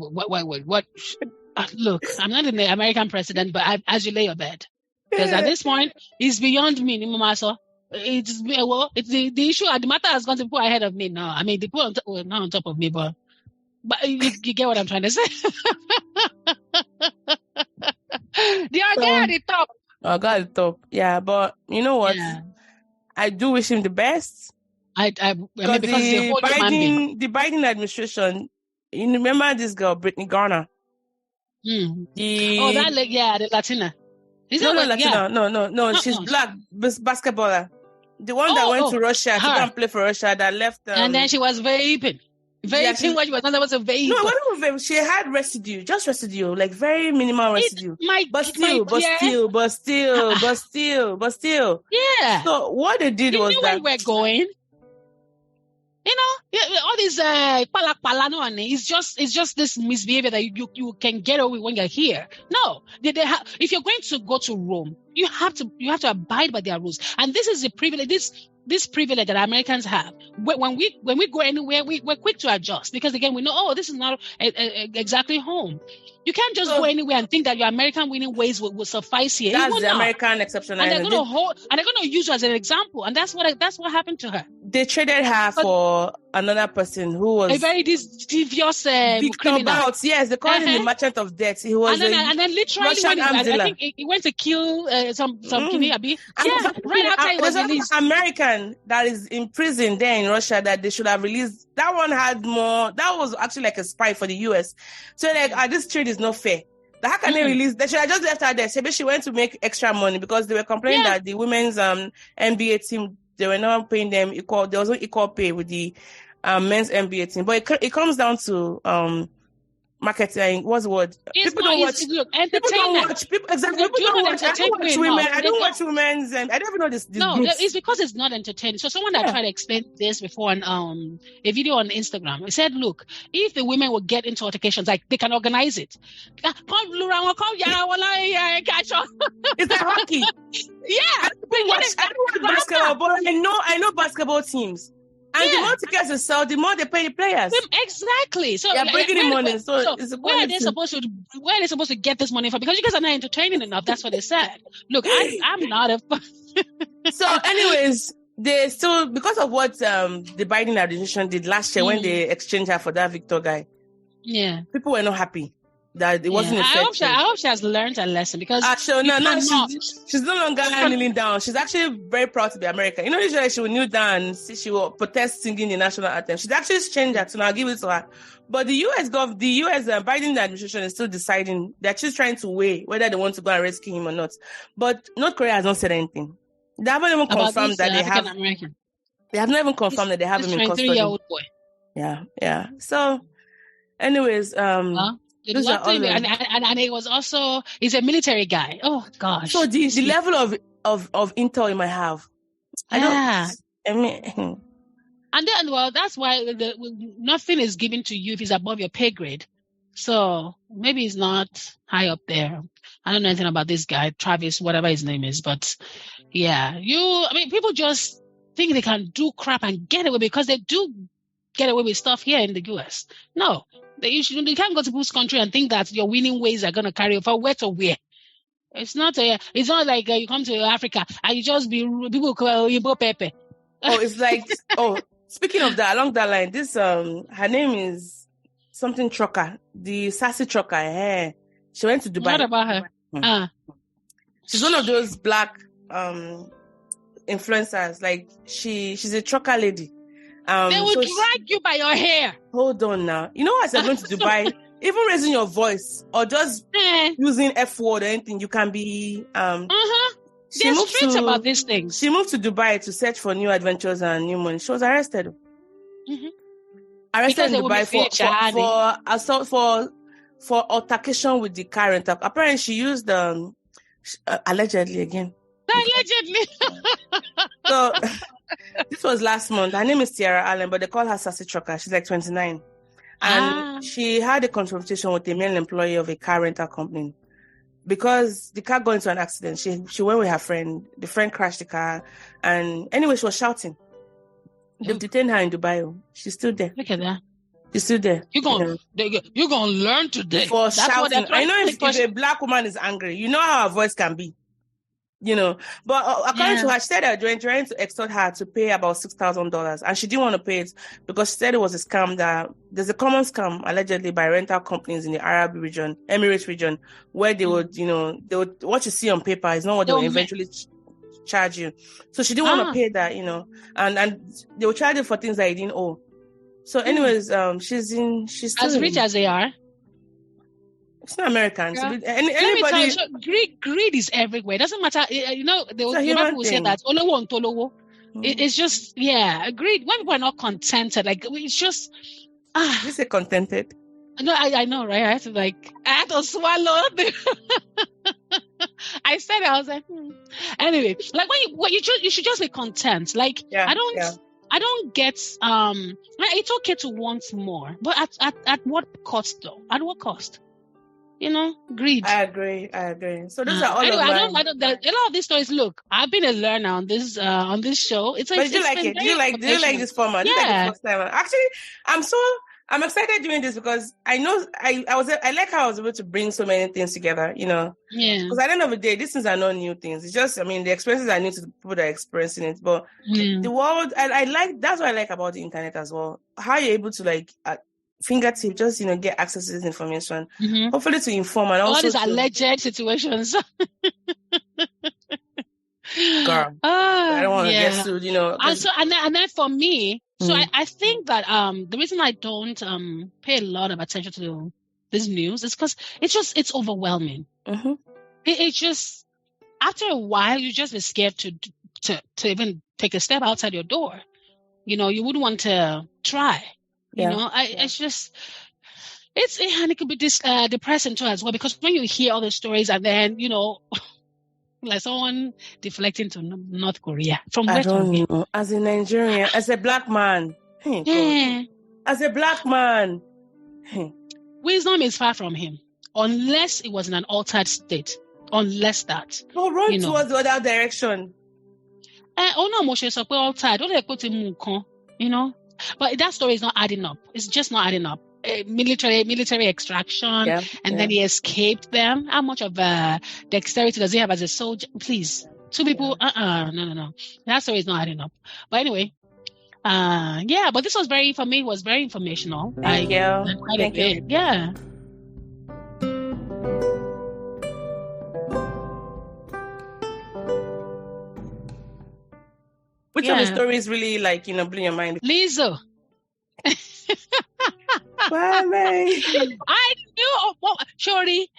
Look, I'm not the American president, but as you lay your bed, because at this point, it's beyond me, Maso. It's the issue. The matter has gone to people ahead of me now. I mean, the people not on top of me, but you get what I'm trying to say. The guy at the top. Oh, God, at the top. Yeah, but you know what? Yeah. I do wish him the best. I mean, because the Biden administration. You remember this girl, Brittany Garner? The Latina. Latina. No. She's black, basketballer. The one that went to Russia to go and play for Russia that left. And then she was vaping. Vaping what she was not supposed to vape. No, it wasn't vape. She had residue, just residue, like very minimal residue. But still. Yeah. So what they did was that. Where we're going. All these it's just this misbehavior that you can get away when you're here. No, if you're going to go to Rome, you have to abide by their rules. And this is the privilege. This privilege that Americans have. When we go anywhere, we're quick to adjust because again we know this is not exactly home. You can't just go anywhere and think that your American winning ways will suffice here. That's the American exception. And they're going to use you as an example. And that's what happened to her. They traded her for another person who was a very devious criminal. Bouts. Yes, they called him the merchant of death. He was and then literally I think he went to kill some Kiniabi. Yeah, right after he was released. American that is in prison there in Russia that they should have released. That one had more. That was actually like a spy for the US. So this trade is not fair. How can they release? They should have just left her there. Maybe she went to make extra money because they were complaining that the women's NBA team, they were not paying them equal. There was no equal pay with the men's NBA team. But it comes down to marketing. What's the word? People don't watch. People don't watch. People don't watch. I don't watch women. I don't watch women's. I don't even know this. No, groups. It's because it's not entertaining. So someone that tried to explain this before on a video on Instagram, he said, "Look, if the women will get into altercations, like they can organize it. It's like hockey. Yeah, I don't watch basketball, but I know basketball teams. And the more tickets they sell, the more they pay the players. Exactly. So they're bringing in money. So it's where are they supposed to get this money from? Because you guys are not entertaining enough. That's what they said. Look, I'm not a. So, anyways, they still because of what the Biden administration did last year when they exchanged her for that Victor guy. Yeah, people were not happy that it wasn't effective. I hope she has learned a lesson because she's no longer kneeling down. She's actually very proud to be American. You know, usually she will kneel down and she will protest singing the national anthem. She's actually changed that, so I'll give it to her. But the US Biden administration is still deciding. They're just trying to weigh whether they want to go and rescue him or not. But North Korea has not said anything. They haven't even confirmed that they have. American. They have not even confirmed that they have him in custody. 23-year-old boy. Yeah. So, anyways, and it was also he's a military guy. Oh gosh. So the level of intel you might have. And then that's why nothing is given to you if it's above your pay grade. So maybe it's not high up there. I don't know anything about this guy, Travis, whatever his name is, but people just think they can do crap and get away because they do get away with stuff here in the US. No. You can't go to people's country and think that your winning ways are going to carry over where to where. It's not like you come to Africa and you just be people call you Pepe. It's like speaking of that, along that line, this her name is something Trucker, the sassy Trucker. She went to Dubai. What about her? She's one of those black influencers. Like she's a trucker lady. They will drag you by your hair. Hold on now. You know what? You're going to Dubai, even raising your voice or just using F word or anything, you can be. They're strict about these things. She moved to Dubai to search for new adventures and new money. She was arrested. Arrested in Dubai for assault for altercation with the car rental. Apparently, she used allegedly again. Allegedly. So this was last month. Her name is Tiara Allen, but they call her Sassy Trucker. She's like 29. And she had a confrontation with a male employee of a car rental company because the car got into an accident. She went with her friend. The friend crashed the car. And anyway, she was shouting. They've detained her in Dubai. She's still there. Look at that. She's still there. You're gonna learn today. For shouting. I know if a black woman is angry, you know how her voice can be. You know, but according to her, she said that they were trying to extort her to pay about $6,000, and she didn't want to pay it because she said it was a scam. That there's a common scam allegedly by rental companies in the Emirates region, where they would, what you see on paper is not what they will eventually charge you. So she didn't want to pay that, and they will charge you for things that you didn't owe. So, anyways, she's as rich as they are. It's not American. Yeah. Anybody. Greed is everywhere. It doesn't matter. The people say that. It's just, greed. When people are not contented, like, it's just. You say contented? No, I know, right? I had to swallow. I said it. I was like, Anyway, like you should just be content. Like, I don't get. It's okay to want more, but at what cost, though? At what cost? Greed. I agree. So those are all anyway, of my... a lot of these stories. Look, I've been a learner on this show. But did you like it? Do you like this format? Yeah. Do you like the first time? Actually, I'm excited doing this because I know I like how I was able to bring so many things together. Yeah. Because at the end of the day, these things are not new things. It's just, the experiences are new to the people that are experiencing it. But the world, that's what I like about the internet as well. How you're able to fingertip, just get access to this information, hopefully to inform and also all these alleged situations. Girl, I don't want to get sued, And then for me, so I think that the reason I don't pay a lot of attention to this news is because it's overwhelming. It just, after a while, you just be scared to even take a step outside your door. You wouldn't want to try. It's just, and it could be depressing too as well, because when you hear all the stories and then, like someone deflecting to North Korea from where? I don't know. As a Nigerian, as a black man, as a black man, wisdom is far from him, unless it was in an altered state. Unless that. So run towards the other direction. Moshe so altered. But that story is not adding up. It's just not adding up. Military extraction, and then he escaped them. How much of dexterity does he have as a soldier? Please, two people. No. That story is not adding up. But anyway, but this was very informational. Thank you. Yeah. Which of the stories really blew your mind? Lizzo. I knew. Shorty,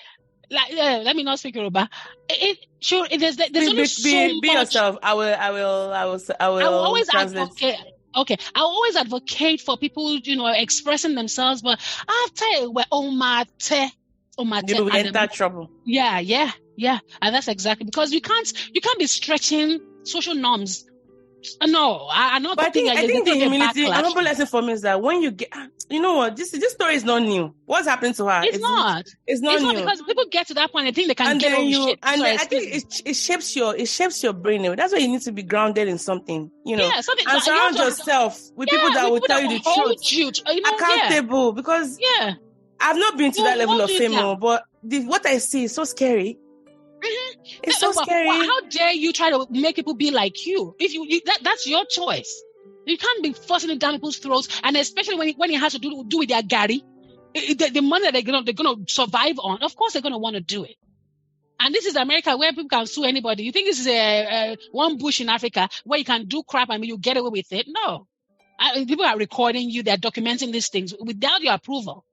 let me not speak Yoruba. There's only so much. Be yourself. I will always translate. Okay, I always advocate for people, expressing themselves, but after we will enter trouble. Yeah, and that's exactly because you can't be stretching social norms. No, I'm not. But I think the humility, a humble lesson for me is that when you get, this story is not new. What's happened to her? It's not new because people get to that point. I think they can get over shit. And I think it shapes your brain. That's why you need to be grounded in something. Something. And surround yourself with people that will tell you the truth. Accountable, because I've not been to that level of fame, but what I see is so scary. It's so scary. How dare you try to make people be like you? If that's your choice. You can't be forcing it down people's throats, and especially when it has to do with their gari, the money that they're gonna survive on. Of course, they're gonna want to do it. And this is America where people can sue anybody. You think this is a one bush in Africa where you can do crap and you get away with it? No. People are recording you. They're documenting these things without your approval.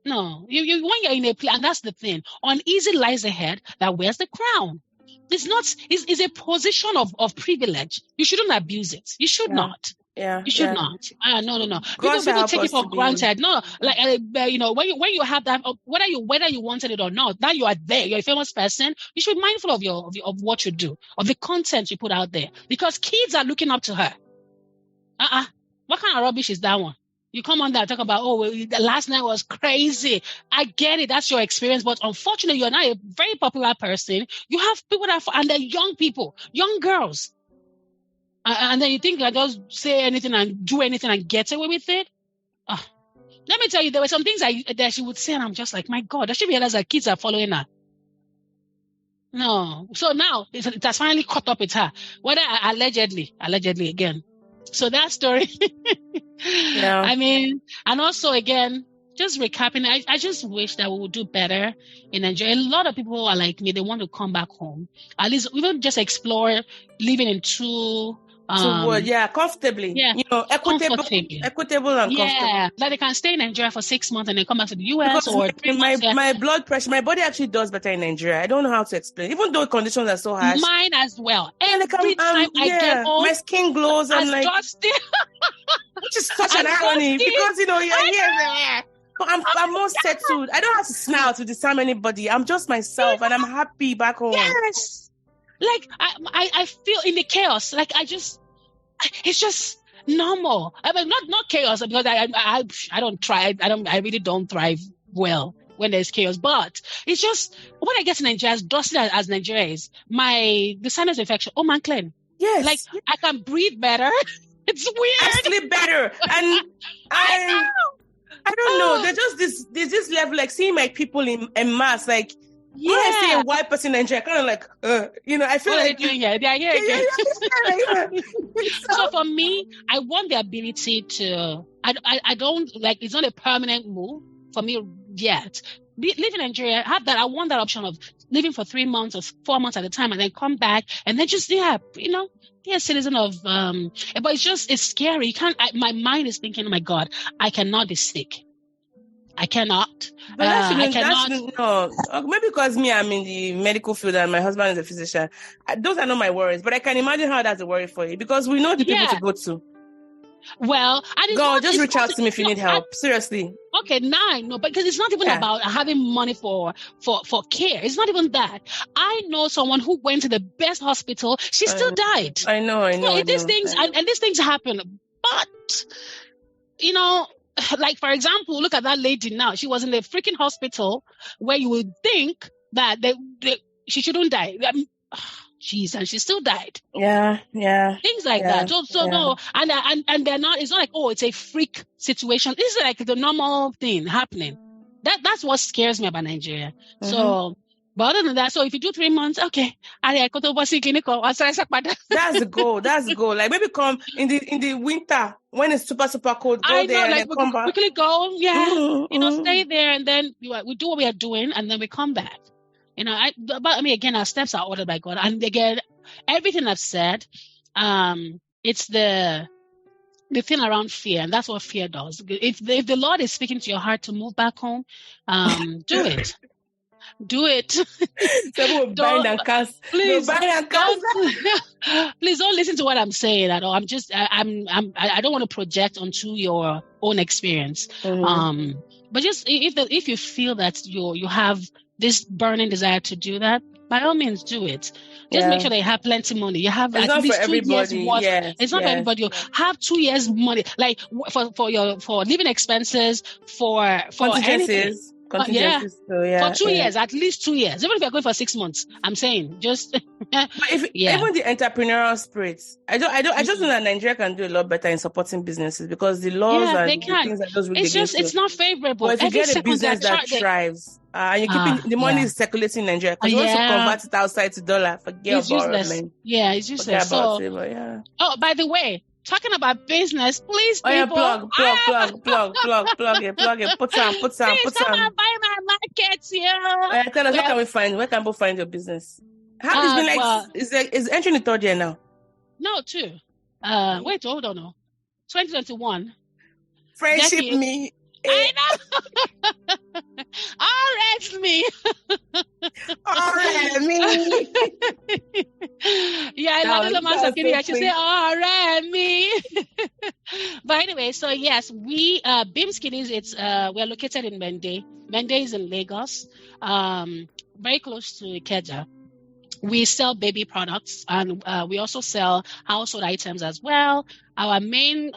No. When you're in a place, and that's the thing. Uneasy lies ahead that wears the crown. It's a position of privilege. You shouldn't abuse it. You should not. Yeah, you should not. No. People take it for granted. No, like when you have that, whether you wanted it or not, now you are there. You're a famous person. You should be mindful of what you do, of the content you put out there, because kids are looking up to her. What kind of rubbish is that one? You come on there and talk about, the last night was crazy. I get it. That's your experience. But unfortunately, you're not a very popular person. You have people and they're young people, young girls. And then you think I just say anything and do anything and get away with it? Let me tell you, there were some things that she would say, and I'm just like, my God, I should realize that kids are following her. No. So now it has finally caught up with her. Whether allegedly again. So that story. Yeah. I mean, and also again, just recapping, I just wish that we would do better in Nigeria. A lot of people are like me, they want to come back home. At least we don't just explore living in two comfortably. Yeah, equitable and comfortable. Yeah, like they can stay in Nigeria for 6 months and then come back to the US or 3 months. My blood pressure, my body actually does better in Nigeria. I don't know how to explain. Even though conditions are so harsh. Mine as well. Every time I get home, my skin glows. I'm like, which is such an irony because you're here. I'm more settled. I don't have to smile to disarm anybody. I'm just myself, and I'm happy back home. Yes. Like I feel in the chaos. Like it's just normal. I mean, not chaos because I don't try. I really don't thrive well when there's chaos. But it's just when I get to Nigeria, as dusty as Nigeria is, the sinus infection. Oh man, clean. Yes. Like I can breathe better. It's weird. I sleep better, and I don't know. There's this level, like seeing my people in mass, like. Yeah. When I say a white person in Nigeria, kind of like, I feel like they're here again. So for me, I want the ability to. I don't like. It's not a permanent move for me yet. Live in Nigeria, have that. I want that option of living for 3 months or 4 months at a time, and then come back, and then just be a citizen of. But it's scary. You can't. My mind is thinking, oh my God, I cannot be sick. I cannot. I cannot. Maybe because I'm in the medical field and my husband is a physician. Those are not my worries, but I can imagine how that's a worry for you because we know the people to go to. Well, just reach out to me if you need help. Seriously. Okay, now I know, because it's not even about having money for care. It's not even that. I know someone who went to the best hospital. She still died. I know. These things happen, but like, for example, look at that lady now. She was in the freaking hospital where you would think that she shouldn't die. Jeez, and she still died. Yeah. Things like that. So no, and they're not. It's not like it's a freak situation. This is like the normal thing happening. That's what scares me about Nigeria. Mm-hmm. So. But other than that, so if you do 3 months, okay. That's the goal. Like maybe come in the winter when it's super, super cold. Go there and come back. Quickly go, stay there, and then we do what we are doing, and then we come back. Again, our steps are ordered by God, and again, everything I've said, it's the thing around fear, and that's what fear does. If the Lord is speaking to your heart to move back home, do it. Do it. Please don't listen to what I'm saying at all. I don't want to project onto your own experience. Mm-hmm. But just if you feel that you have this burning desire to do that, by all means do it. Just make sure that you have plenty of money. You have at least 2 years worth. It's not for everybody. You have 2 years money, like for living expenses, for anything. For 2 years, at least 2 years. Even if you're going for 6 months, I'm saying just. Even the entrepreneurial spirit, I just know that Nigeria can do a lot better in supporting businesses because the laws and the things that those it's not favorable. But if you get a business that thrives, and you're keeping the money is circulating in Nigeria because once you convert it outside to dollar, forget about it. Yeah, it's useless. By the way, talking about business, please, Oh, yeah, people. plug it. Put some. Please come and buy my markets, Tell us, where can people find your business? It's been like, it's entering the third year now. No, 2. Wait, hold on. 2021. Friendship Jackie, me. I know. Arrest me. Arrest me. Yeah, I love the man of Kenya. She say, arrest me. But anyway, so yes, we Beams Kiddies. We're located in Mende. Mende is in Lagos, very close to Ikeja. We sell baby products, and we also sell household items as well. Our main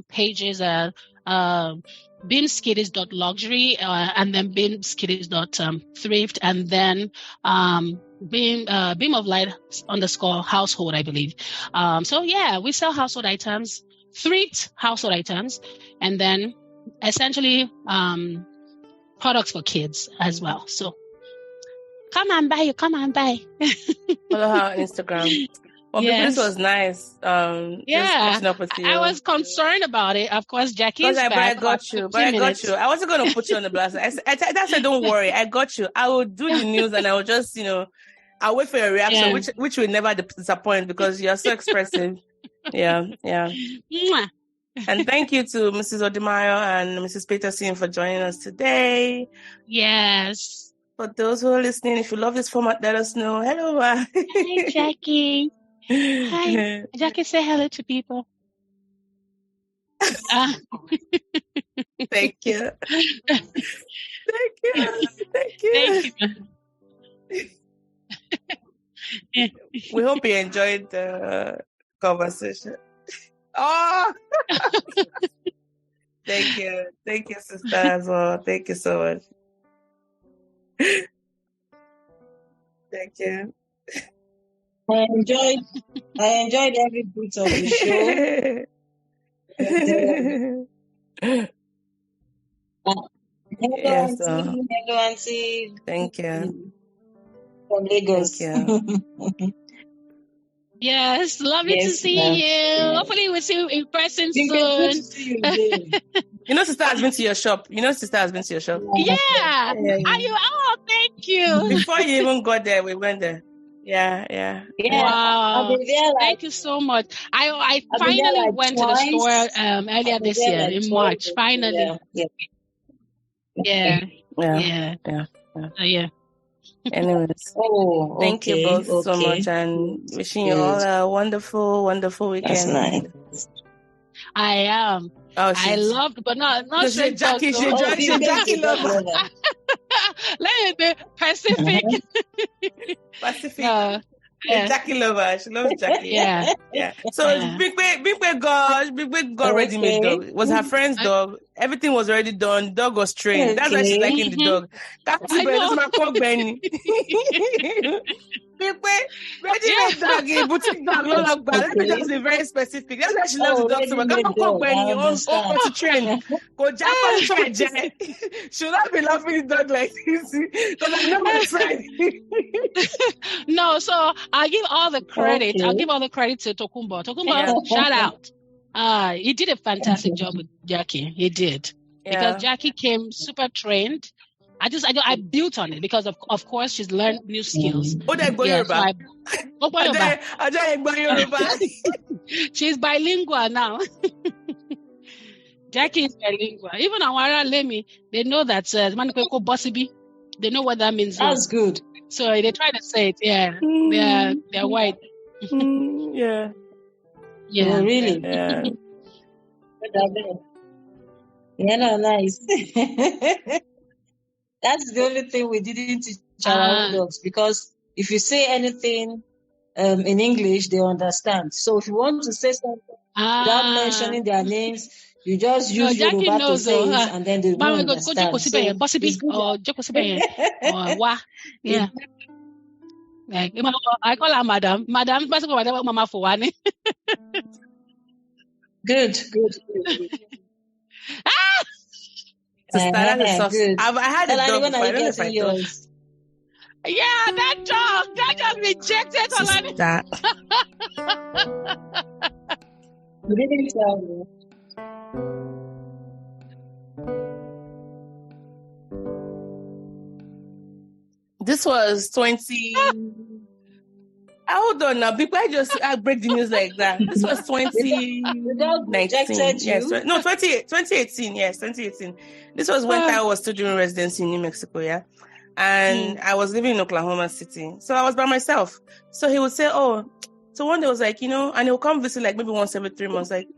pages are beamskiddies.luxury and then beamskiddies.thrift, and then beam of light _ household, I believe. So yeah, we sell household items, thrift household items, and then essentially products for kids as well. So come and buy. Follow her on Instagram. Well, yes. This was nice. Catching up with you. I was concerned about it. Of course, Jackie is back. But I got you. I wasn't going to put you on the blast. I said, don't worry. I got you. I will do the news, and I will just, I'll wait for your reaction, which will never disappoint because you're so expressive. Yeah. And thank you to Mrs. Odimayo and Mrs. Peterson for joining us today. Yes. For those who are listening, if you love this format, let us know. Hello. Hi, Jackie. Hi. Jackie, say hello to people. Thank you. We hope you enjoyed the conversation. Oh! Thank you. Thank you, Sistà, as well. Thank you so much. Thank you. I enjoyed every bit of the show. Hello, Auntie. Thank you. From Lagos. Thank you. Yes, lovely to see you. Hopefully we'll see you in person soon. Good to see you again. Sistà has been to your shop. Yeah. Are you? Oh, thank you. Before you even got there, we went there. Yeah. Wow. Thank you so much. I finally went to the store earlier this year in March. Finally. Yeah. Anyways, thank you both so much, and wishing you all a wonderful, wonderful weekend. That's nice. I am. I loved, but not she's Jackie. She's Jackie lover. Let me be Pacific. Jackie lover. She loves Jackie. Yeah. So big God ready made dog. It was her friend's dog. Everything was already done. Dog was trained. That's why she's liking the dog. That's my cock Benny. Ready made dog. Boutique dog. Let me just be very specific. That's why she loves the dog so much. Come on, cock Benny. On to train. Go Japan try. She will not be laughing the dog like this because I've never tried. No, so I'll give all the credit. I'll give all the credit to Tokumbo. Tokumbo, shout out. He did a fantastic job with Jackie. He did. Because Jackie came super trained. I built on it because of course she's learned new skills. She's bilingual now. Jackie is bilingual. Even Awara Lemi, they know that Manukweko Bossibi. They know what that means. That's good. So they try to say it. Yeah, they're white. Yeah. Oh, really? Yeah. No, nice. That's the only thing we didn't teach our dogs, because if you say anything in English, they understand. So if you want to say something without mentioning their names, you just use Yoruba to say it, and then they will understand. Yeah. I call her Madam. Madam, Mama for one. Good. Good. I had a dog before. I don't know if I told. Yeah, that dog rejected Olani. You didn't tell me. This was 20. Hold on now. People, I break the news like that. This was 2019. Yes, no, 2018. Yes, 2018. This was when I was still doing residency in New Mexico, yeah. And I was living in Oklahoma City. So I was by myself. So he would say, so one day I was like, and he'll come visit like maybe once every 3 months, like,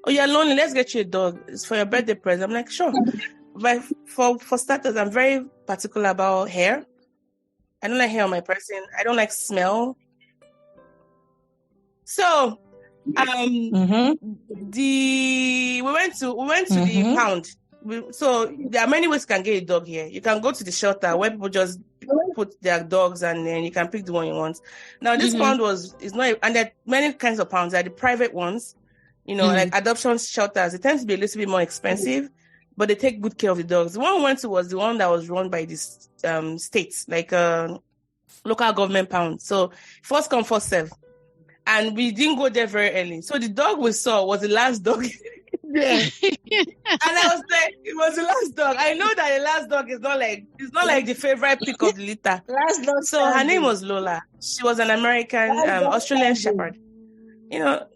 oh, you're lonely, let's get you a dog. It's for your birthday present. I'm like, sure. But for starters, I'm very particular about hair. I don't like hair on my person. I don't like smell. So, we went to the pound. So there are many ways you can get a dog here. You can go to the shelter where people just put their dogs and then you can pick the one you want. Now this pound is not, and there are many kinds of pounds. There are the private ones, like adoption shelters. It tends to be a little bit more expensive, but they take good care of the dogs. The one we went to was the one that was run by this states, like local government pound. So first come, first serve. And we didn't go there very early. So the dog we saw was the last dog. Yeah. And I was like, it was the last dog. I know that the last dog is not like the favorite pick of the litter. Last dog. So her name was Lola. She was an American Australian Shepherd. And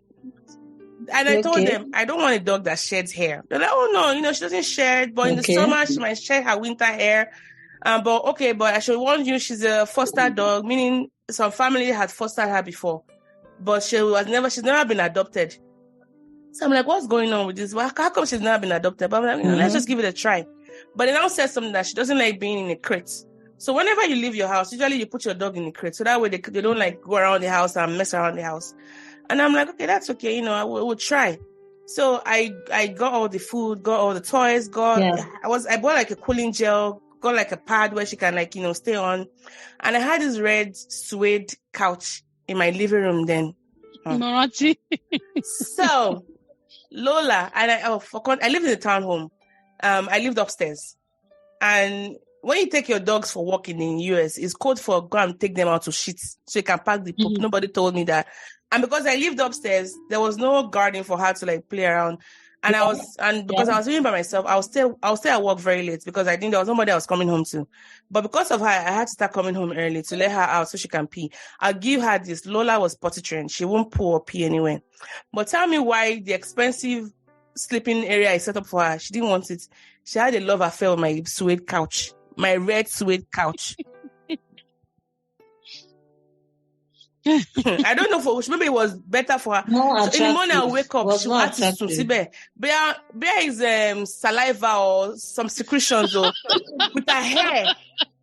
I told them, I don't want a dog that sheds hair. They're like, oh no, she doesn't shed, but in the summer she might shed her winter hair. But I should warn you, she's a foster dog, meaning some family had fostered her before. But she's never been adopted. So I'm like, what's going on with this? Well, how come she's never been adopted? But I'm like, let's just give it a try. But they now said something that she doesn't like being in a crate. So whenever you leave your house, usually you put your dog in a crate. So that way they don't like go around the house and mess around the house. And I'm like, okay, that's okay. I will try. So I got all the food, got all the toys, I bought like a cooling gel, got like a pad where she can stay on. And I had this red suede couch in my living room then. So Lola and I lived in a townhome. I lived upstairs. And when you take your dogs for walking in the US, it's code for go and take them out to shit so you can pack the poop. Nobody told me that. And because I lived upstairs, there was no garden for her to play around. And because I was living by myself, I'll stay at work very late because I think there was nobody I was coming home to. But because of her, I had to start coming home early to let her out so she can pee. I'll give her this. Lola was potty trained. She won't poo or pee anywhere. But tell me why the expensive sleeping area I set up for her, she didn't want it. She had a love affair with my suede couch, my red suede couch. I don't know for which. Maybe it was better for her. So in the morning, I'll wake up. She had to see bear. Bear is saliva or some secretions or with her hair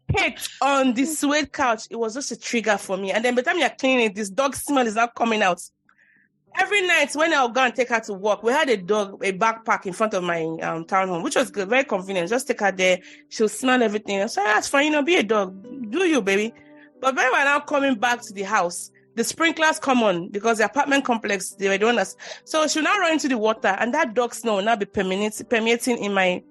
hit on the suede couch. It was just a trigger for me. And then by the time you're cleaning it, this dog smell is not coming out. Every night when I'll go and take her to work, we had a backpack in front of my townhome, which was good, very convenient. Just take her there. She'll smell everything. I said, that's fine. Be a dog. Do you, baby? But when we're now coming back to the house, the sprinklers come on because the apartment complex, they were doing us. So she'll now run into the water and that dog smell will now be permeating in my...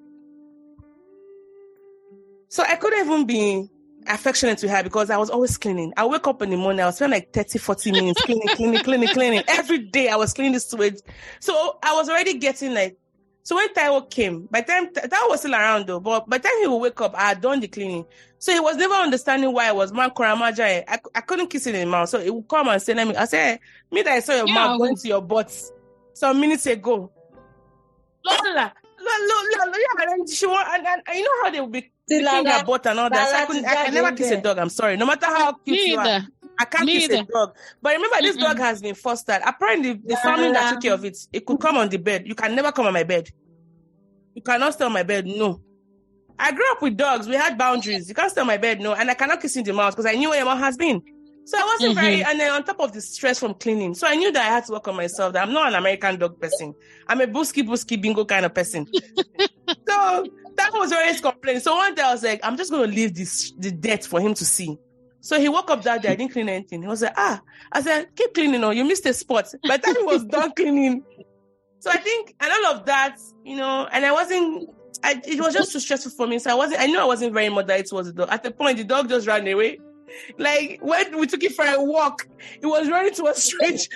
So I couldn't even be affectionate to her because I was always cleaning. I wake up in the morning, I was spending like 30, 40 minutes cleaning. Every day I was cleaning the sewage. So I was already getting so when Taiwo came, by the time Taiwo was still around though, but by the time he would wake up, I had done the cleaning. So he was never understanding why I was man Koramaja. I couldn't kiss it in the mouth. So he would come and say, I said, me that I saw your mouth going to your butt some minutes ago. Lola, she want, and you know how they would be kicking their butt and all that. So I never kiss a dog. I'm sorry. No matter how cute you are, I can't kiss a dog. But remember, this dog has been fostered. Apparently, the family that took care of it could come on the bed. You can never come on my bed. You cannot stay on my bed. No. I grew up with dogs. We had boundaries. You can't stay on my bed. No. And I cannot kiss in the mouth because I knew where your mom has been. So I wasn't and then on top of the stress from cleaning. So I knew that I had to work on myself, that I'm not an American dog person. I'm a busky bingo kind of person. So that was always complaining. So one day I was like, I'm just going to leave the dirt for him to see. So he woke up that day, I didn't clean anything. He was like, I said, keep cleaning, you missed a spot. By the time he was done cleaning. So I think, and all of that, and it was just too stressful for me. So I knew I wasn't very motherly towards the dog. At the point, the dog just ran away. Like, when we took it for a walk, it was running towards strangers.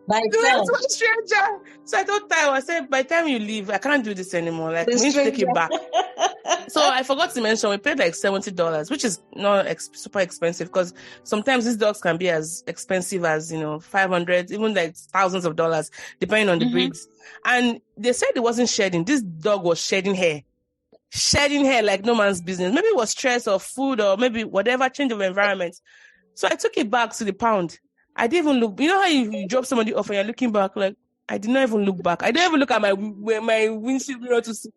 By God. Stranger. So I told Taiwo, I said, by the time you leave, I can't do this anymore. Like, we need to take it back. So I forgot to mention, we paid like $70, which is not super expensive because sometimes these dogs can be as expensive as, $500, even like thousands of dollars, depending on the breeds. And they said it wasn't shedding. This dog was shedding hair like no man's business. Maybe it was stress or food or maybe whatever, change of environment. So I took it back to the pound. I didn't even look. You know how you drop somebody off and you're looking back? Like, I did not even look back. I didn't even look at my windshield mirror to see.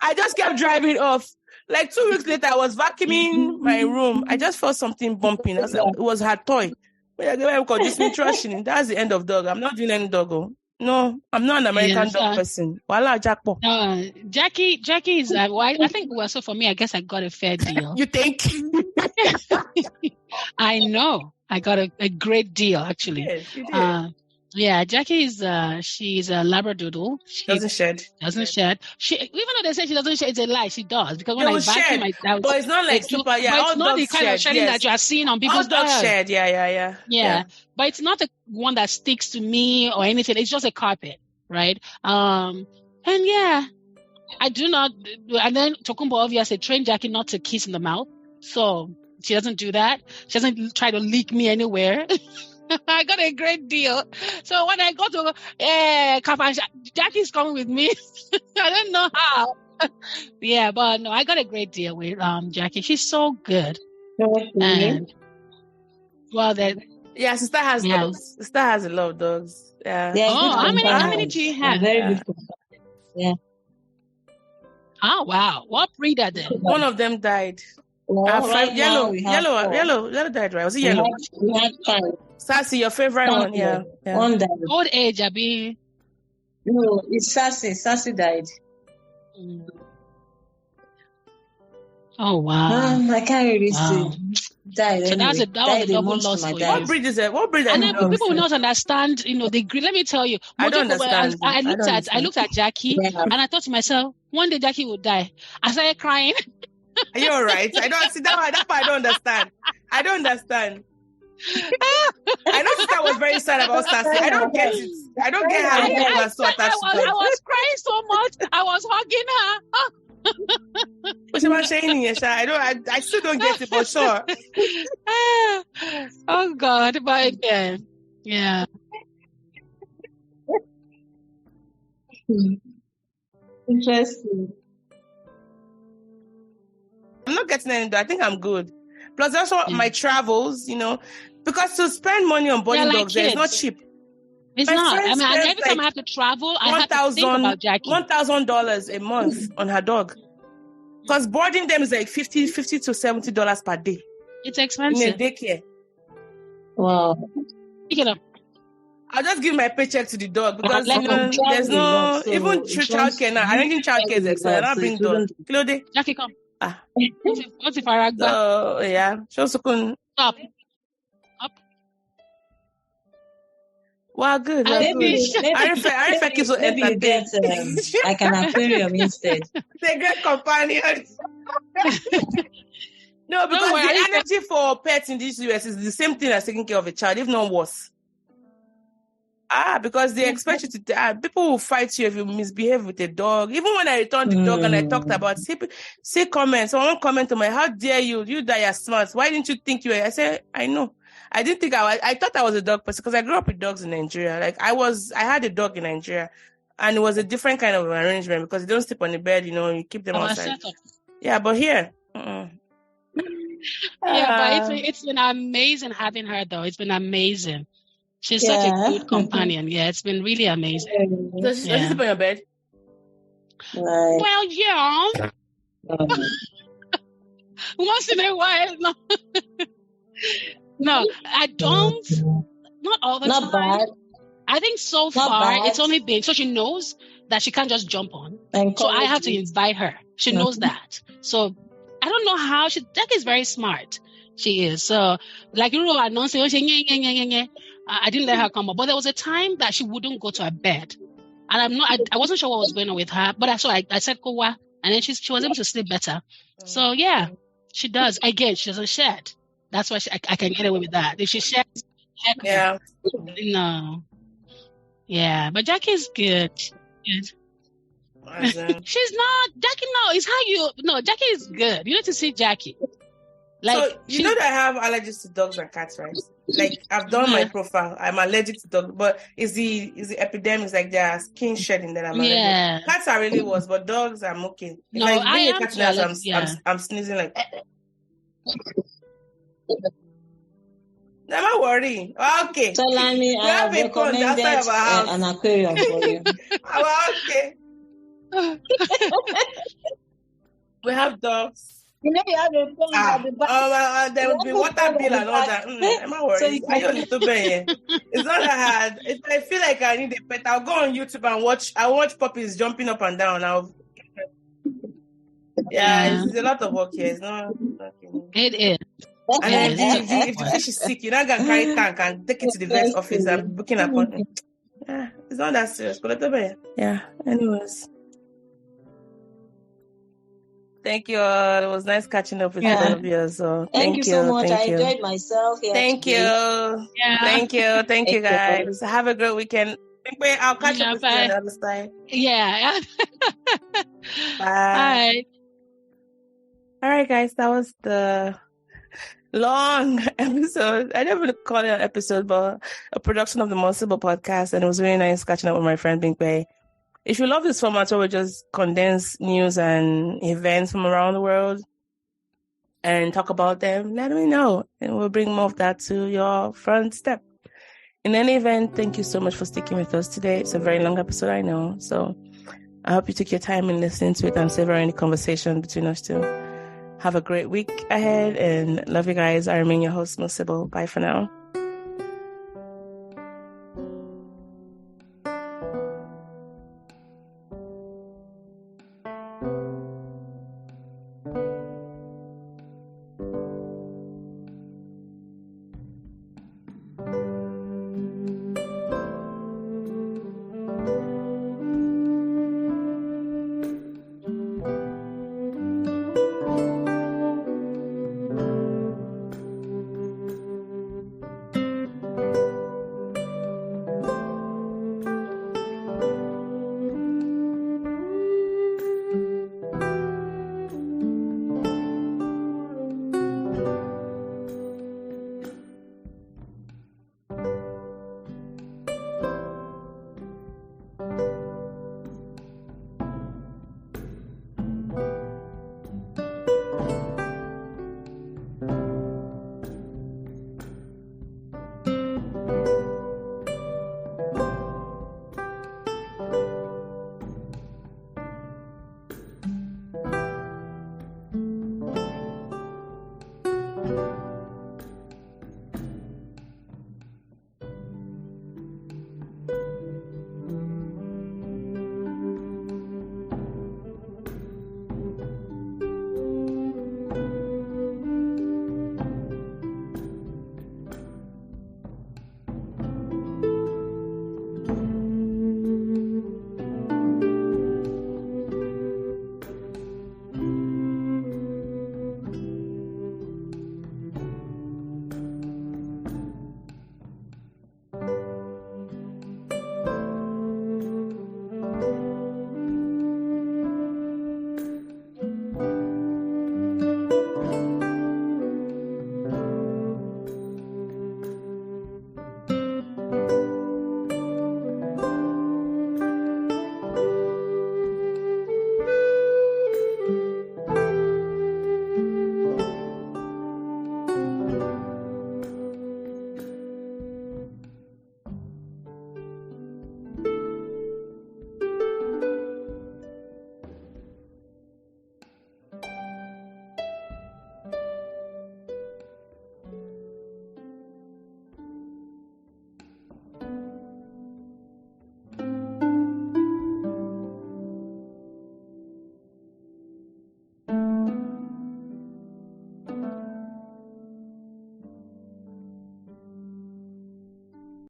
I just kept driving off. Like 2 weeks later, I was vacuuming my room. I just felt something bumping. It was her toy. That's the end of dog. I'm not doing any doggo. No, I'm not an American dog person. Voila, jackpot. Jackie is. I think so. For me, I guess I got a fair deal. You think? I know. I got a great deal, actually. Yes, you did. Jackie is she's a Labradoodle. She doesn't shed. She, even though they say she doesn't shed, it's a lie. She does, because when I vacuum my house, but it's not like super. Yeah, but it's not the kind of shedding that you are seeing on people's dogs. Shed. Yeah. But it's not the one that sticks to me or anything. It's just a carpet, right? And yeah, I do not. And then Tokumbo obviously trained Jackie not to kiss in the mouth, so she doesn't do that. She doesn't try to lick me anywhere. I got a great deal. So when I go to Kapan, Jackie's coming with me. I don't know how. Yeah, but no, I got a great deal with Jackie. She's so good. And Sistà has dogs. Sistà has a lot of dogs. Yeah. How many do you have? Very good. Yeah. Oh wow! What breed are they? One of them died. Yellow died, right? Was it yellow? We had 5. Sassy, your favorite one, yeah. One died. Old age, Abi. No, it's Sassy. Sassy died. Oh wow! I can't really say. Died. So that was a double loss for you. What breed is it? And then people will not understand. The great. Let me tell you. I don't understand. I looked at Jackie, and I thought to myself, one day Jackie would die. I started crying. Are you all right? I don't see that part. I don't understand. I know Sistà was very sad about Sassy. I don't get it. I don't get how people are so attached to her. I was crying so much. I was hugging her. But she was saying, I still don't get it for sure. Oh God, but again, yeah. Interesting. I'm not getting any. I think I'm good. Plus, also my travels, because to spend money on boarding dogs, it's not cheap. It's not. I mean, every time I have to travel, I have to think about Jackie. $1,000 a month on her dog. Because boarding them is like $50 to $70 per day. It's expensive. In a daycare. Wow. Pick it up. I'll just give my paycheck to the dog because there's no even childcare now. I don't think childcare is expensive. I don't bring dog. Jackie, come. What's if I so yeah, Up. Wow, good. Maybe I keep so entertained. Like an aquarium instead. They're great companions. No, because the energy for pets in this US is the same thing as taking care of a child, if not worse. Because they expect you to. People will fight you if you misbehave with a dog. Even when I returned the dog and I talked about say comments. Someone comment on how dare you that you're smart. Why didn't you think you were? I said, I know. I didn't think I thought I was a dog person because I grew up with dogs in Nigeria. Like I had a dog in Nigeria and it was a different kind of arrangement because you don't sleep on the bed, you keep them outside. Yeah, but here. Yeah, but it's been amazing having her though. It's been amazing. She's such a good companion. Yeah, it's been really amazing. Does she sleep on your bed? Right. Well, yeah. Once in a while. No, I don't. Not all the time. Not bad. I think so far it's only been so she knows that she can't just jump on. So I have to invite her. She knows that. So I don't know how Jackie's very smart. She is. So like you were announcing, I didn't let her come up. But there was a time that she wouldn't go to her bed. And I wasn't sure what was going on with her. But I said, Kowa. And then she was able to sleep better. So yeah, she does. Again, she doesn't shed. That's why I can get away with that. If she sheds, heck yeah. No. Yeah, but Jackie's good. She's not Jackie. No, it's how you. No, Jackie is good. You need to see Jackie. Like, so you know that I have allergies to dogs and cats, right? Like I've done my profile. I'm allergic to dogs, but is the epidemics like their skin shedding that I'm allergic. Cats are really worse, but dogs I'm okay. No, like I am allergic. I'm sneezing like. I'm not worried. Okay. So Lani, I have recommended an aquarium for you. Okay. We have dogs. You know you have a pond there will be water bill and all that. I'm not worried. It's not that hard. If I feel like I need a pet, I'll go on YouTube and watch puppies jumping up and down. It's a lot of work here. It's not. It is. And then if the fish is sick, you're not gonna carry tank and take it to the vet's office and booking an appointment. Yeah, it's not that serious. Yeah. Anyways. Thank you all. It was nice catching up with all of you. So thank you so much. I enjoyed myself. Thank you. Yeah. Thank you, guys. Have a great weekend. I'll catch up with you on the other side. Yeah. Bye. All right, guys. That was the long episode. I never call it an episode, but a production of the More Sibyl Podcast. And it was really nice catching up with my friend Binkwe. If you love this format where we just condense news and events from around the world and talk about them, let me know. And we'll bring more of that to your front step. In any event, thank you so much for sticking with us today. It's a very long episode, I know. So I hope you took your time in listening to it and savoring the conversation between us two. Have a great week ahead and love you guys. I remain your host, More Sibyl. Bye for now.